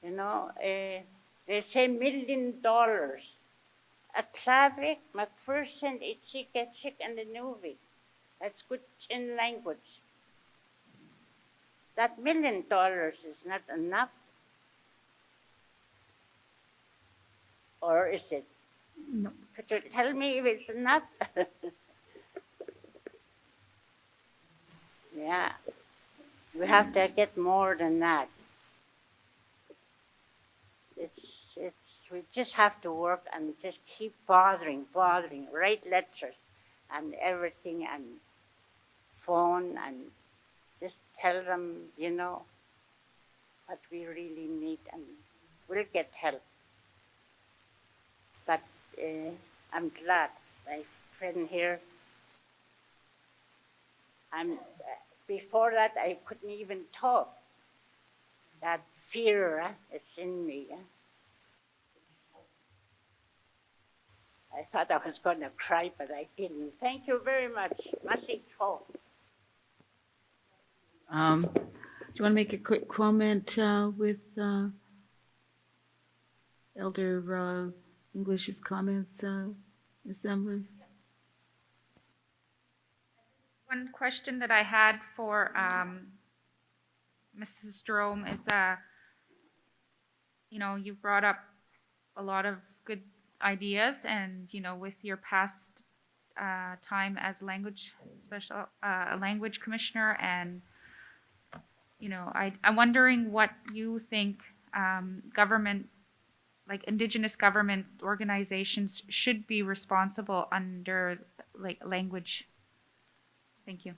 They say $1 million. A Klavik, McPherson, Ichikachik, and Inuvik. That's good in language. That $1 million is not enough. Or is it? No. Could you tell me if it's enough? Yeah. We have to get more than that. We just have to work and just keep bothering, write letters and everything and phone and just tell them, what we really need and we'll get help. But I'm glad my friend here, before that I couldn't even talk. That fear, it's in me. I thought I was going to cry, but I didn't. Thank you very much. Masik talk. Do you want to make a quick comment with Elder English's comments, Assembly? One question that I had for Mrs. Jerome is, you brought up a lot of good ideas, and with your past time as language commissioner, and I'm wondering what you think government, like Indigenous government organizations, should be responsible under language. Thank you.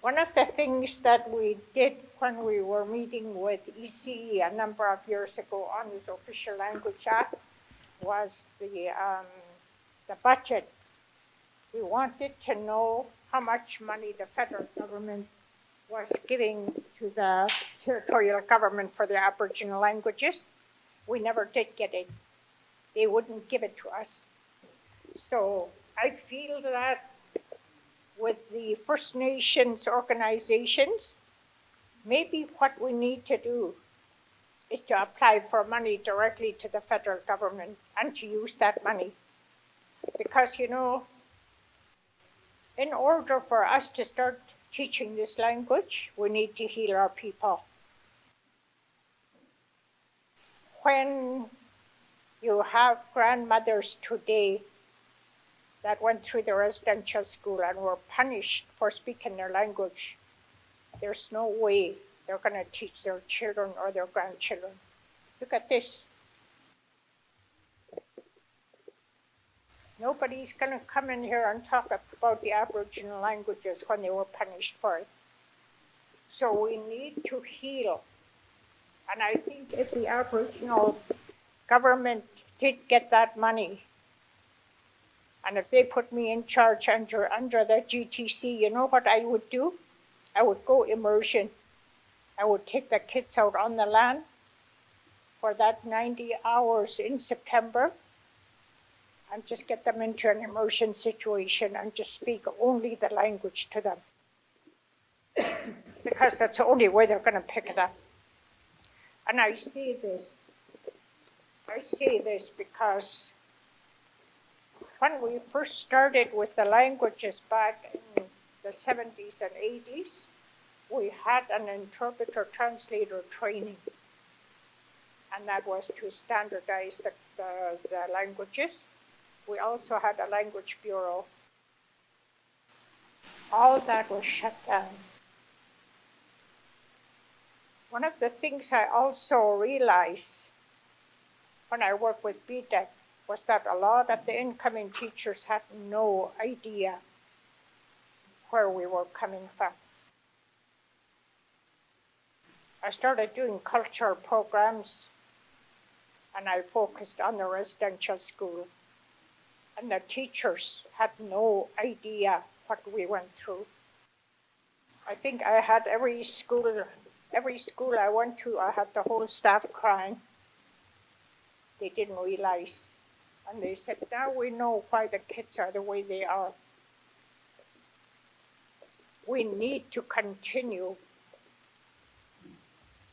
One of the things that we did when we were meeting with ECE a number of years ago on this Official Language Act was the budget. We wanted to know how much money the federal government was giving to the territorial government for the Aboriginal languages. We never did get it. They wouldn't give it to us. So I feel that with the First Nations organizations, maybe what we need to do is to apply for money directly to the federal government and to use that money. Because, in order for us to start teaching this language, we need to heal our people. When you have grandmothers today that went through the residential school and were punished for speaking their language, there's no way they're going to teach their children or their grandchildren. Look at this. Nobody's going to come in here and talk about the Aboriginal languages when they were punished for it. So we need to heal. And I think if the Aboriginal government did get that money, and if they put me in charge under the GTC, you know what I would do? I would go immersion. I would take the kids out on the land for that 90 hours in September and just get them into an immersion situation and just speak only the language to them. Because that's the only way they're going to pick it up. And I say this because when we first started with the languages back in the 70s and 80s, we had an interpreter-translator training. And that was to standardize the languages. We also had a language bureau. All that was shut down. One of the things I also realized when I worked with BTEC was that a lot of the incoming teachers had no idea where we were coming from. I started doing cultural programs, and I focused on the residential school. And the teachers had no idea what we went through. I think I had every school I went to, I had the whole staff crying. They didn't realize. And they said, now we know why the kids are the way they are. We need to continue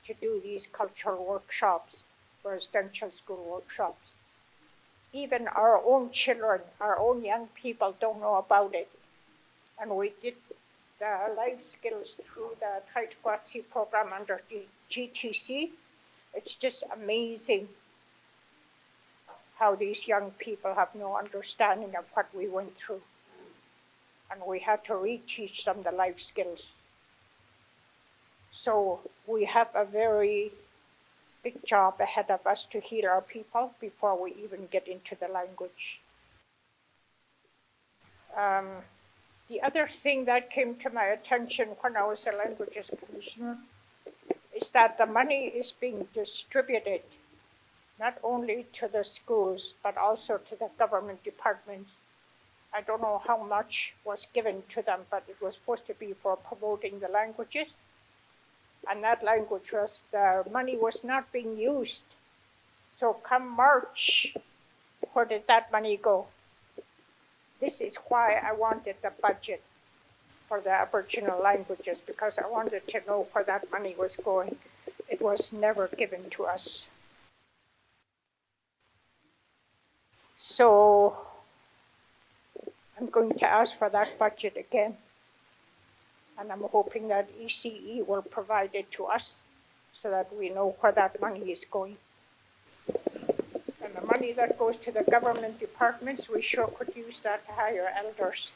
to do these cultural workshops, residential school workshops. Even our own children, our own young people don't know about it. And we did the life skills through the Taitquatsi program under the GTC. It's just amazing how these young people have no understanding of what we went through. And we had to reteach them the life skills. So we have a very big job ahead of us to heal our people before we even get into the language. The other thing that came to my attention when I was a languages commissioner is that the money is being distributed not only to the schools, but also to the government departments. I don't know how much was given to them, but it was supposed to be for promoting the languages. And that the money was not being used. So come March, where did that money go? This is why I wanted the budget for the Aboriginal languages, because I wanted to know where that money was going. It was never given to us. So I'm going to ask for that budget again. And I'm hoping that ECE will provide it to us so that we know where that money is going. And the money that goes to the government departments, we sure could use that to hire elders,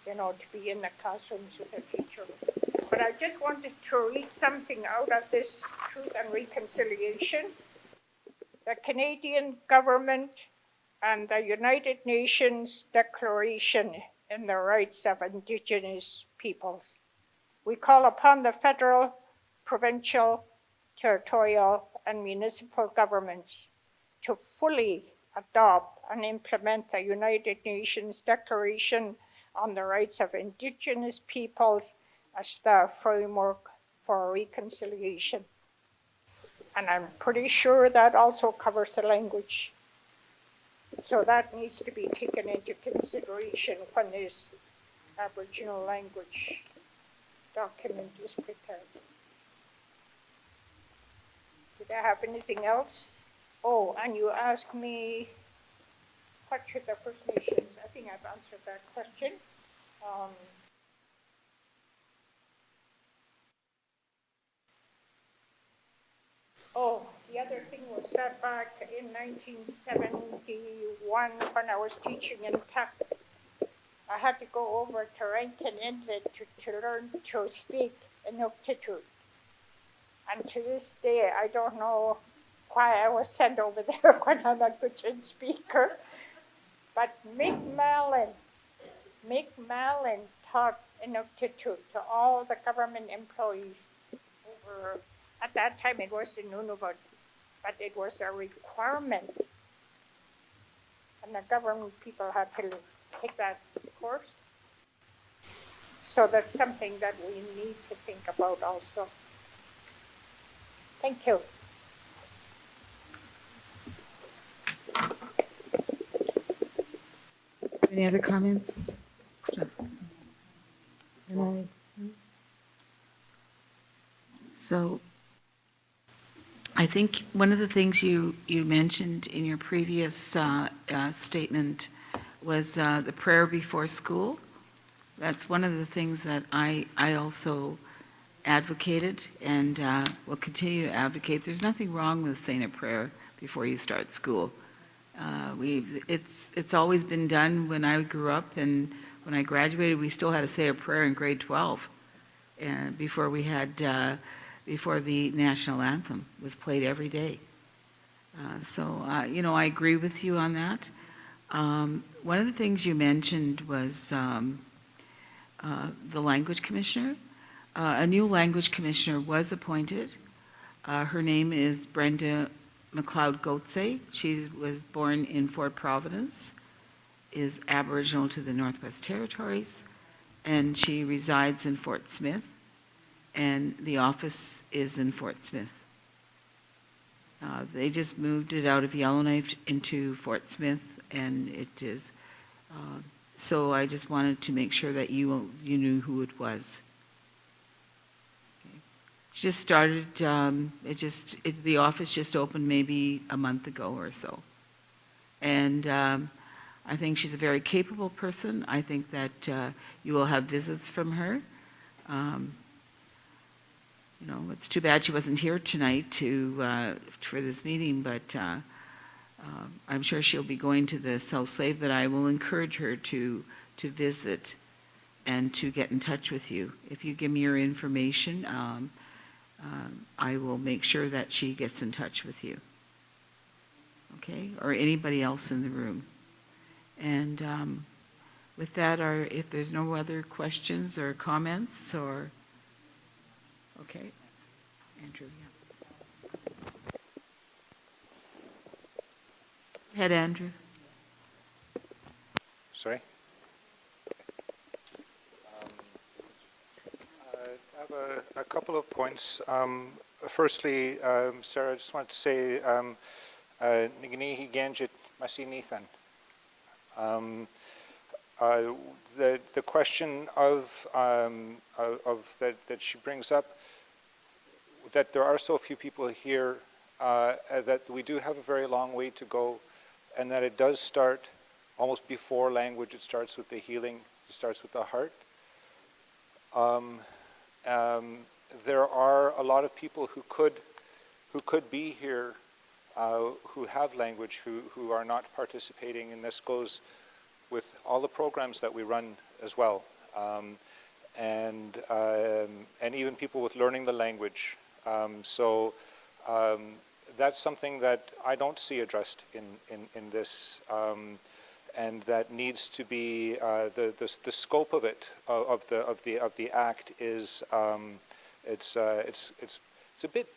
to be in the classrooms with the teacher. But I just wanted to read something out of this Truth and Reconciliation. The Canadian government and the United Nations Declaration on the Rights of Indigenous Peoples. We call upon the federal, provincial, territorial, and municipal governments to fully adopt and implement the United Nations Declaration on the Rights of Indigenous Peoples as the framework for reconciliation. And I'm pretty sure that also covers the language. So that needs to be taken into consideration when this Aboriginal language document is prepared. Did I have anything else? Oh, and you asked me, what should the First Nations? I think I've answered that question. The other thing was that back in 1971, when I was teaching in TAC, I had to go over to Rankin Inlet to learn to speak Inuktitut. And to this day, I don't know why I was sent over there when I'm a good speaker. But Mick Mallon taught Inuktitut to all the government employees over. At that time, it was in Inuvik, but it was a requirement. And the government people had to take that course. So that's something that we need to think about also. Thank you. Any other comments? So I think one of the things you mentioned in your previous statement was the prayer before school. That's one of the things that I also advocated and will continue to advocate. There's nothing wrong with saying a prayer before you start school. It's always been done when I grew up, and when I graduated, we still had to say a prayer in grade 12, and before the national anthem was played every day. I agree with you on that. One of the things you mentioned was the language commissioner. A new language commissioner was appointed. Her name is Brenda McLeod-Goetze. She was born in Fort Providence, is Aboriginal to the Northwest Territories, and she resides in Fort Smith, and the office is in Fort Smith. They just moved it out of Yellowknife into Fort Smith, and it is, so I just wanted to make sure that you knew who it was. She just started, the office just opened maybe a month ago or so. And I think she's a very capable person. I think that you will have visits from her. It's too bad she wasn't here tonight for this meeting, but I'm sure she'll be going to the South Slave, but I will encourage her to visit and to get in touch with you. If you give me your information, I will make sure that she gets in touch with you. Okay? Or anybody else in the room. And with that, if there's no other questions or comments, or... Okay. Andrew, yeah. Go ahead, Andrew. Sorry? I have a couple of points. Firstly, Sarah, I just want to say, Niginihi Ganjit Masinithan. The question of that she brings up, that there are so few people here, that we do have a very long way to go, and that it does start almost before language. It starts with the healing. It starts with the heart. There are a lot of people who could be here, who have language, who are not participating, and this goes with all the programs that we run as well, and even people with learning the language. That's something that I don't see addressed in this, and that needs to be the scope of it, of the act is it's a bit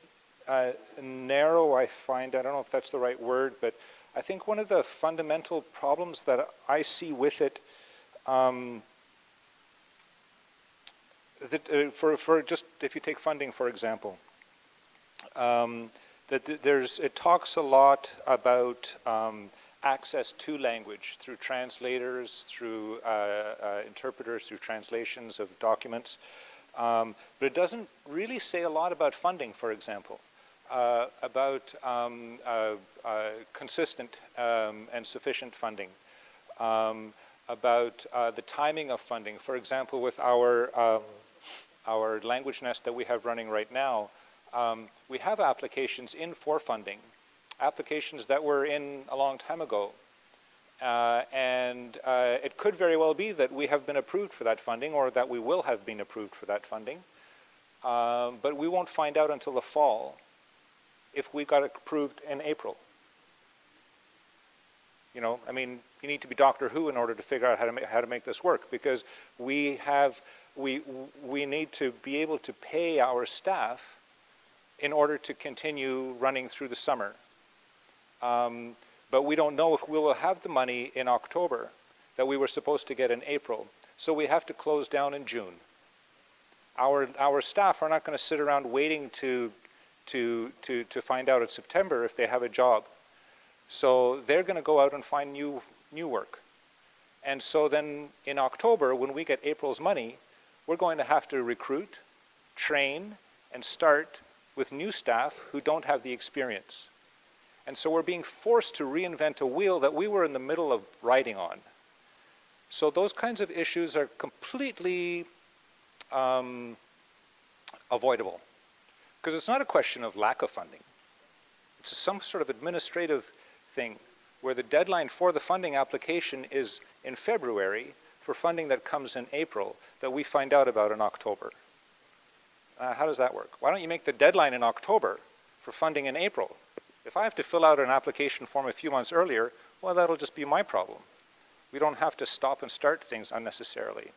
narrow, I find. I don't know if that's the right word, but I think one of the fundamental problems that I see with it, for just if you take funding for example, it talks a lot about access to language through translators, through interpreters, through translations of documents, but it doesn't really say a lot about funding, for example, about consistent and sufficient funding, about the timing of funding. For example, with our language nest that we have running right now, we have applications in for funding, applications that were in a long time ago. And it could very well be that we have been approved for that funding, or that we will have been approved for that funding. But we won't find out until the fall if we got approved in April. You know, I mean, you need to be Doctor Who in order to figure out how to make this work, because we need to be able to pay our staff in order to continue running through the summer. But we don't know if we will have the money in October that we were supposed to get in April. So we have to close down in June. Our staff are not going to sit around waiting to find out in September if they have a job. So they're going to go out and find new work. And so then in October, when we get April's money, we're going to have to recruit, train, and start with new staff who don't have the experience. And so we're being forced to reinvent a wheel that we were in the middle of riding on. So those kinds of issues are completely avoidable. Because it's not a question of lack of funding. It's some sort of administrative thing where the deadline for the funding application is in February for funding that comes in April that we find out about in October. How does that work? Why don't you make the deadline in October for funding in April? If I have to fill out an application form a few months earlier, well, that'll just be my problem. We don't have to stop and start things unnecessarily.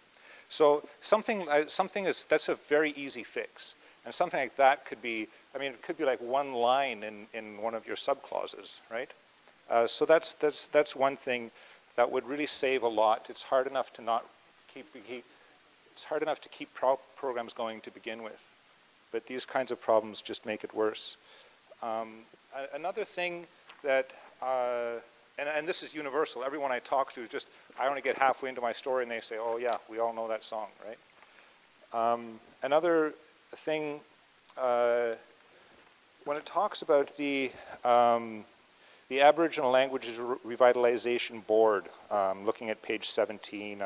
So that's a very easy fix. And something like that could be, I mean, it could be like one line in one of your subclauses, right? So that's one thing that would really save a lot. It's hard enough to not it's hard enough to keep programs going to begin with. But these kinds of problems just make it worse. Another thing that, and this is universal, everyone I talk to just, I only get halfway into my story and they say, oh yeah, we all know that song, right? Another thing, when it talks about the Aboriginal Languages Revitalization Board, looking at page 17,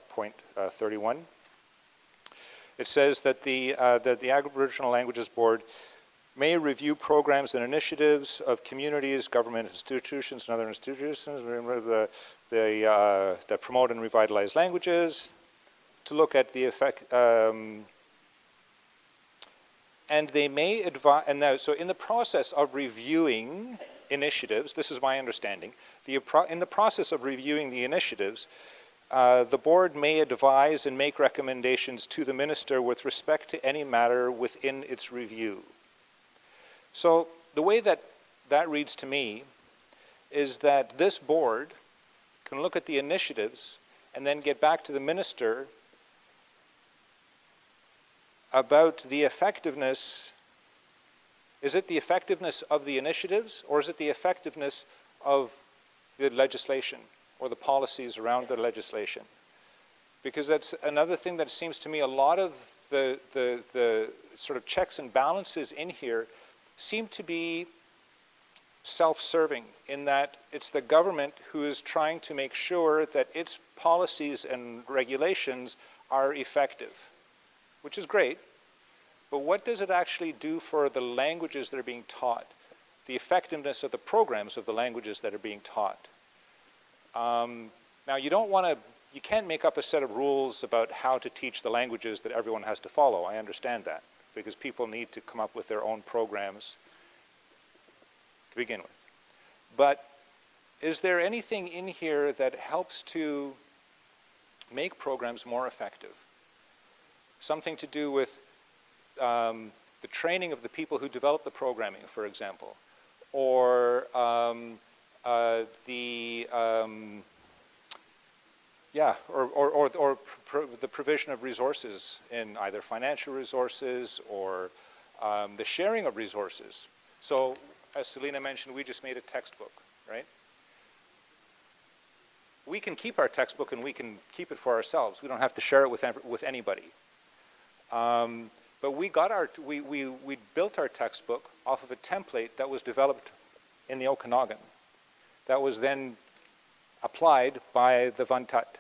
point 31, it says that the Aboriginal Languages Board may review programs and initiatives of communities, government institutions, and other institutions that promote and revitalize languages, to look at the effect, and they may advise, and now, so in the process of reviewing initiatives, this is my understanding, in the process of reviewing the initiatives, the board may advise and make recommendations to the minister with respect to any matter within its review. So the way that reads to me is that this board can look at the initiatives and then get back to the minister about the effectiveness. Is it the effectiveness of the initiatives, or is it the effectiveness of the legislation or the policies around the legislation? Because that's another thing that seems to me a lot of the sort of checks and balances in here seem to be self-serving, in that it's the government who is trying to make sure that its policies and regulations are effective, which is great, but what does it actually do for the languages that are being taught? The effectiveness of the programs of the languages that are being taught. Now, you can't make up a set of rules about how to teach the languages that everyone has to follow. I understand that, because people need to come up with their own programs to begin with. But is there anything in here that helps to make programs more effective? Something to do with the training of the people who develop the programming, for example, or the provision of resources, in either financial resources or the sharing of resources. So, as Selena mentioned, we just made a textbook, right? We can keep our textbook and we can keep it for ourselves. We don't have to share it with anybody. But we built our textbook off of a template that was developed in the Okanagan, that was then applied by the Vantat.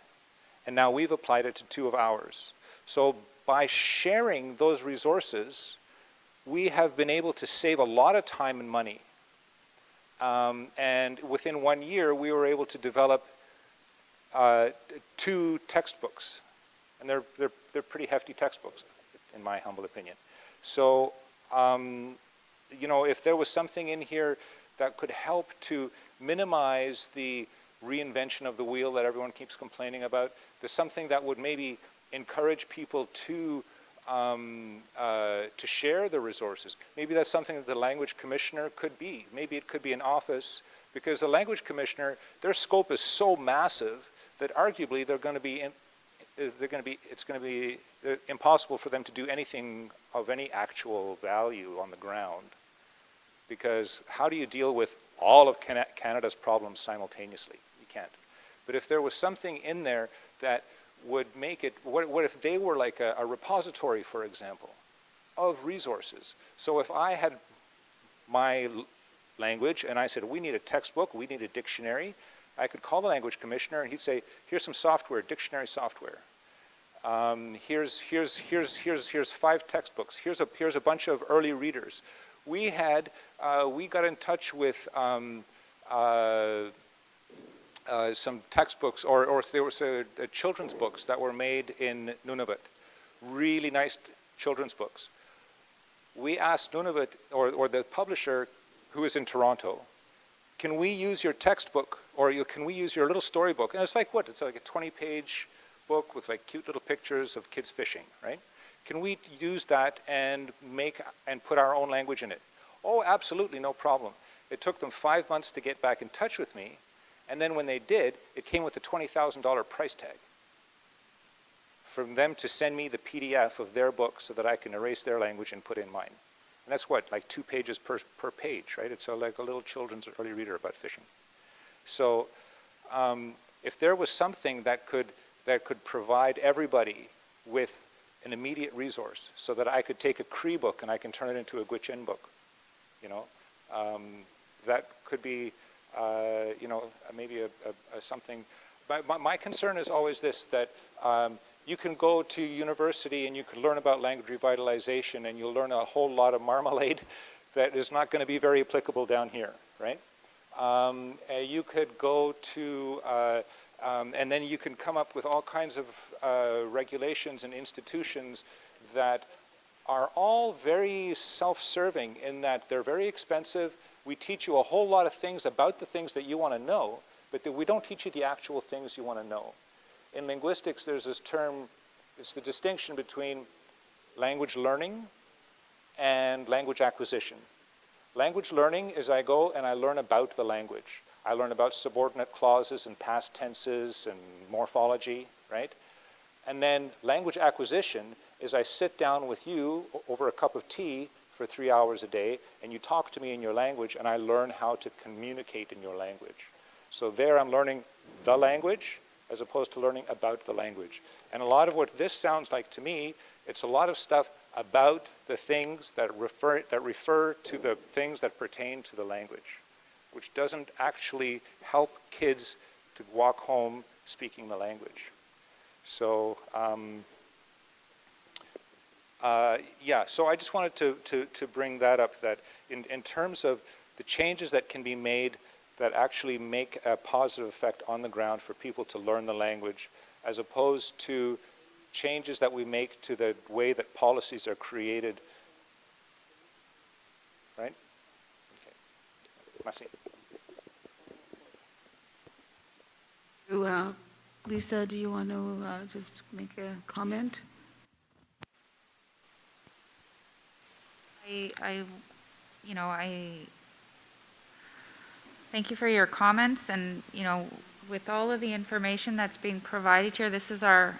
And now we've applied it to 2 of ours. So by sharing those resources, we have been able to save a lot of time and money. And within 1 year, we were able to develop 2 textbooks. And they're pretty hefty textbooks, in my humble opinion. So, if there was something in here that could help to minimize the reinvention of the wheel that everyone keeps complaining about, there's something that would maybe encourage people to share the resources. Maybe that's something that the language commissioner could be. Maybe it could be an office, because the language commissioner, their scope is so massive that arguably it's going to be impossible for them to do anything of any actual value on the ground. Because how do you deal with all of Canada's problems simultaneously? You can't. But if there was something in there that would make it, what if they were like a repository, for example, of resources? So if I had my language and I said, we need a textbook, we need a dictionary, I could call the language commissioner and he'd say, here's some software, dictionary software. Here's 5 textbooks. Here's a bunch of early readers. We got in touch with some textbooks, or there was children's books that were made in Nunavut. Really nice children's books. We asked Nunavut, or the publisher, who is in Toronto, can we use your textbook, or can we use your little storybook? And it's like what? It's like a 20-page book with like cute little pictures of kids fishing, right? Can we use that and put our own language in it? Oh, absolutely, no problem. It took them 5 months to get back in touch with me, and then when they did, it came with a $20,000 price tag. From them to send me the PDF of their book so that I can erase their language and put in mine. And that's what, like 2 pages per page, right? It's like a little children's early reader about fishing. So if there was something that could provide everybody with an immediate resource, so that I could take a Cree book and I can turn it into a Gwich'in book, that could be, maybe a something. My concern is always this, that you can go to university and you can learn about language revitalization and you'll learn a whole lot of marmalade that is not going to be very applicable down here, right? You could go to, and then you can come up with all kinds of regulations and institutions that are all very self-serving in that they're very expensive. We teach you a whole lot of things about the things that you want to know, but we don't teach you the actual things you want to know. In linguistics, there's this term, it's the distinction between language learning and language acquisition. Language learning is I go and I learn about the language. I learn about subordinate clauses and past tenses and morphology, right? And then language acquisition is I sit down with you over a cup of tea for 3 hours a day, and you talk to me in your language, and I learn how to communicate in your language. So there I'm learning the language as opposed to learning about the language. And a lot of what this sounds like to me, it's a lot of stuff about the things that refer to the things that pertain to the language, which doesn't actually help kids to walk home speaking the language. So Yeah, so I just wanted to bring that up, that in terms of the changes that can be made that actually make a positive effect on the ground for people to learn the language, as opposed to changes that we make to the way that policies are created. Right? Okay. Merci. Lisa, do you want to just make a comment? I thank you for your comments, and, with all of the information that's being provided here, this is our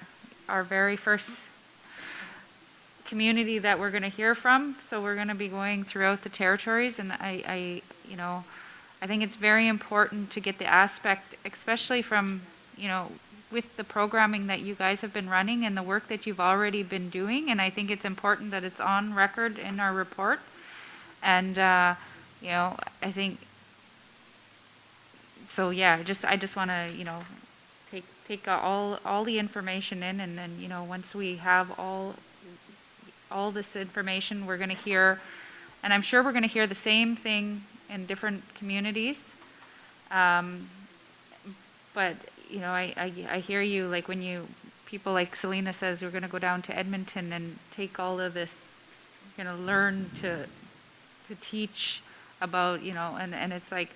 very first community that we're going to hear from. So we're going to be going throughout the territories, and I think it's very important to get the aspect, especially from, with the programming that you guys have been running and the work that you've already been doing. And I think it's important that it's on record in our report. And, I think, so yeah, I just want to, take all the information in, and then, once we have all this information, we're going to hear, and I'm sure we're going to hear the same thing in different communities. But, I hear you, like when people like Selena says, we're going to go down to Edmonton and take all of this, learn to teach about, and it's like,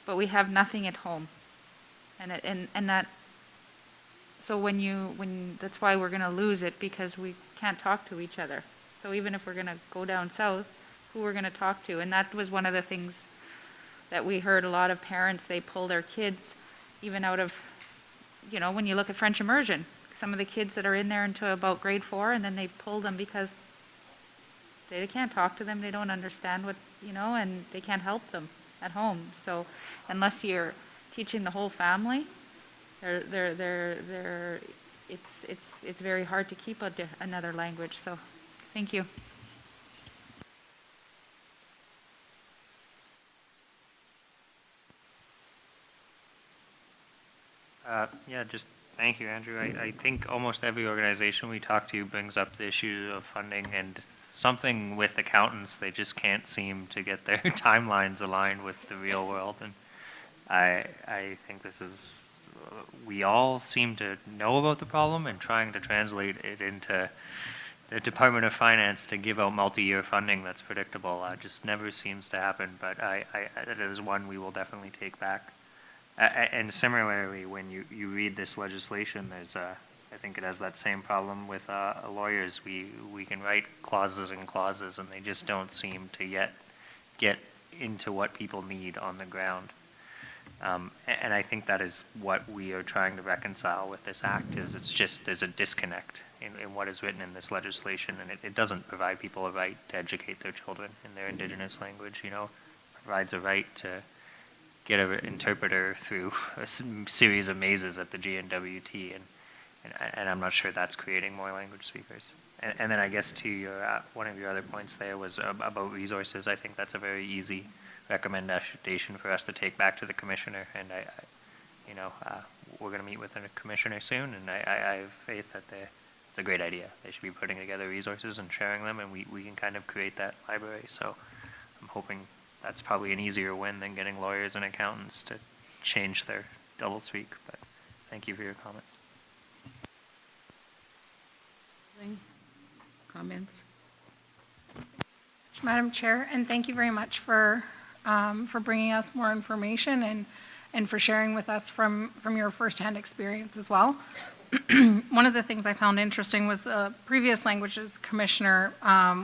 but we have nothing at home. And that, so that's why we're going to lose it, because we can't talk to each other. So even if we're going to go down south, who we're going to talk to? And that was one of the things that we heard a lot of parents, they pull their kids even out of, when you look at French immersion, some of the kids that are in there until about grade 4, and then they pull them because they can't talk to them, they don't understand what, and they can't help them at home. So unless you're teaching the whole family, it's very hard to keep another language. So thank you. Yeah, just thank you, Andrew. I think almost every organization we talk to brings up the issue of funding, and something with accountants, they just can't seem to get their timelines aligned with the real world. And I think this is, we all seem to know about the problem, and trying to translate it into the Department of Finance to give out multi-year funding that's predictable just never seems to happen. But it is one we will definitely take back. And similarly, when you read this legislation, I think it has that same problem with lawyers. We can write clauses and clauses, and they just don't seem to yet get into what people need on the ground. And I think that is what we are trying to reconcile with this act, is it's just there's a disconnect in what is written in this legislation, and it doesn't provide people a right to educate their children in their Indigenous language. It provides a right to get an interpreter through a series of mazes at the GNWT, and I'm not sure that's creating more language speakers. And then I guess to your one of your other points there was about resources. I think that's a very easy recommendation for us to take back to the commissioner, and we're going to meet with the commissioner soon, and I have faith that it's a great idea. They should be putting together resources and sharing them, and we can kind of create that library. So I'm hoping that's probably an easier win than getting lawyers and accountants to change their doublespeak. But thank you for your comments. Comments? Madam Chair, and thank you very much for bringing us more information and for sharing with us from your firsthand experience as well. One of the things I found interesting was the previous languages commissioner,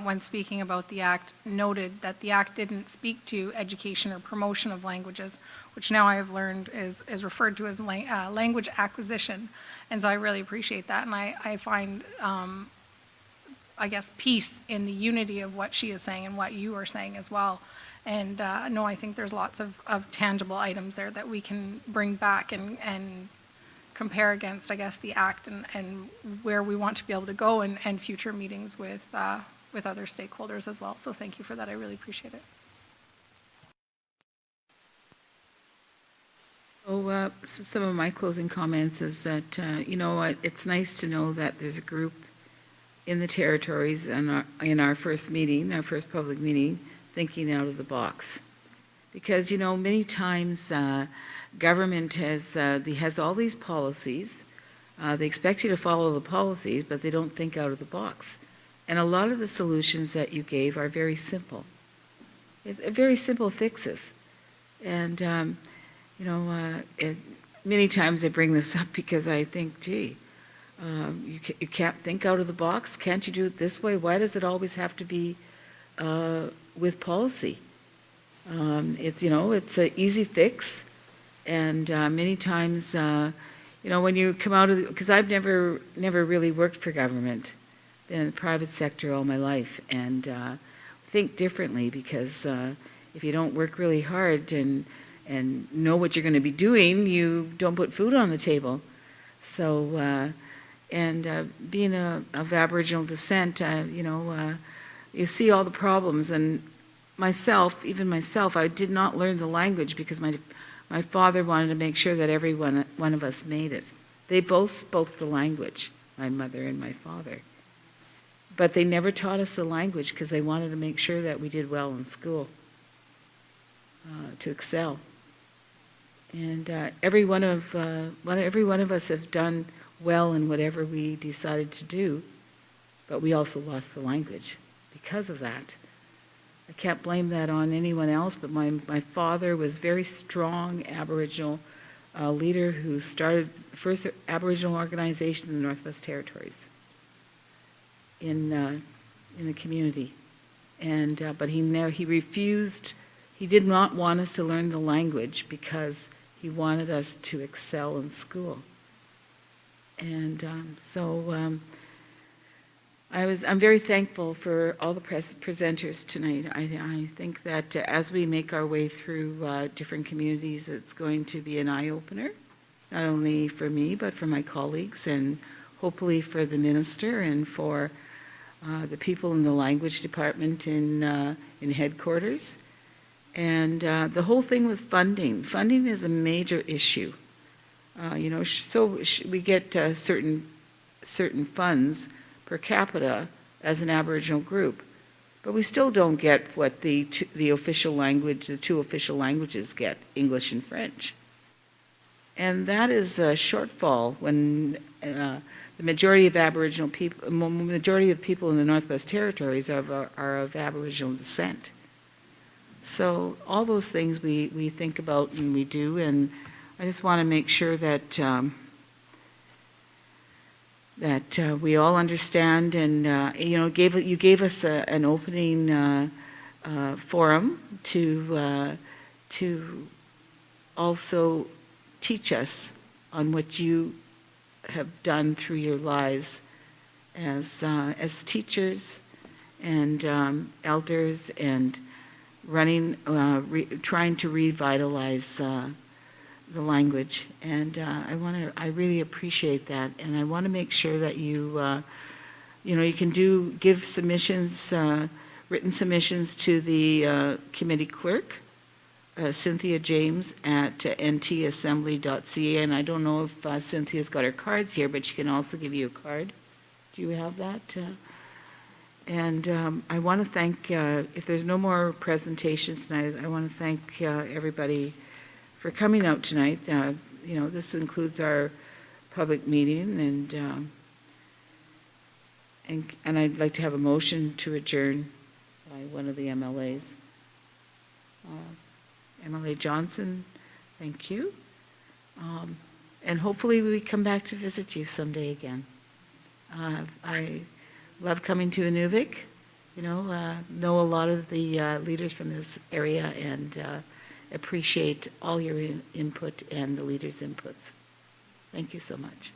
when speaking about the Act, noted that the Act didn't speak to education or promotion of languages, which now I have learned is referred to as language acquisition. And so I really appreciate that, and I find, I guess, peace in the unity of what she is saying and what you are saying as well. And no, I think there's lots of tangible items there that we can bring back and compare against, I guess, the Act and where we want to be able to go and future meetings with other stakeholders as well. So thank you for that. I really appreciate it. So some of my closing comments is that, it's nice to know that there's a group in the territories and in our first meeting, our first public meeting, thinking out of the box. Because, you know, many times government has all these policies. They expect you to follow the policies, but they don't think out of the box. And a lot of the solutions that you gave are very simple. Very simple fixes. And, you know, many times I bring this up because I think, gee, you can't think out of the box. Can't you do it this way? Why does it always have to be with policy? It's, you know, it's an easy fix. And many times, you know, when you come out of, because I've never really worked for government, been in the private sector all my life, and think differently, because if you don't work really hard and know what you're going to be doing, you don't put food on the table. So, being of Aboriginal descent, you know, you see all the problems. And even myself, I did not learn the language because my father wanted to make sure that every one of us made it. They both spoke the language, my mother and my father. But they never taught us the language because they wanted to make sure that we did well in school, to excel. And every one of us have done well in whatever we decided to do, but we also lost the language because of that. I can't blame that on anyone else, but my father was a very strong Aboriginal leader who started the first Aboriginal organization in the Northwest Territories in the community. And but he refused. He did not want us to learn the language because he wanted us to excel in school. And I'm very thankful for all the presenters tonight. I think that as we make our way through different communities, it's going to be an eye-opener, not only for me, but for my colleagues, and hopefully for the minister and for the people in the language department in headquarters. And the whole thing with funding. Funding is a major issue. You know, we get certain funds per capita as an Aboriginal group, but we still don't get what the official language, the two official languages get, English and French. And that is a shortfall when the majority of Aboriginal people, majority of people in the Northwest Territories are of Aboriginal descent. So all those things we think about and we do, and I just want to make sure that we all understand, and you know, you gave us an opening forum to also teach us on what you have done through your lives as teachers and elders, and running, trying to revitalize the language. And I really appreciate that, and I want to make sure that you know, you can give submissions, written submissions to the committee clerk, Cynthia James at ntassembly.ca, and I don't know if Cynthia's got her cards here, but she can also give you a card. Do you have that? And I want to thank, if there's no more presentations tonight, I want to thank everybody for coming out tonight. You know, this includes our public meeting, and I'd like to have a motion to adjourn by one of the MLAs. MLA Johnson, thank you. And hopefully we come back to visit you someday again. I love coming to Inuvik, you know a lot of the leaders from this area, and appreciate all your input and the leaders' inputs. Thank you so much.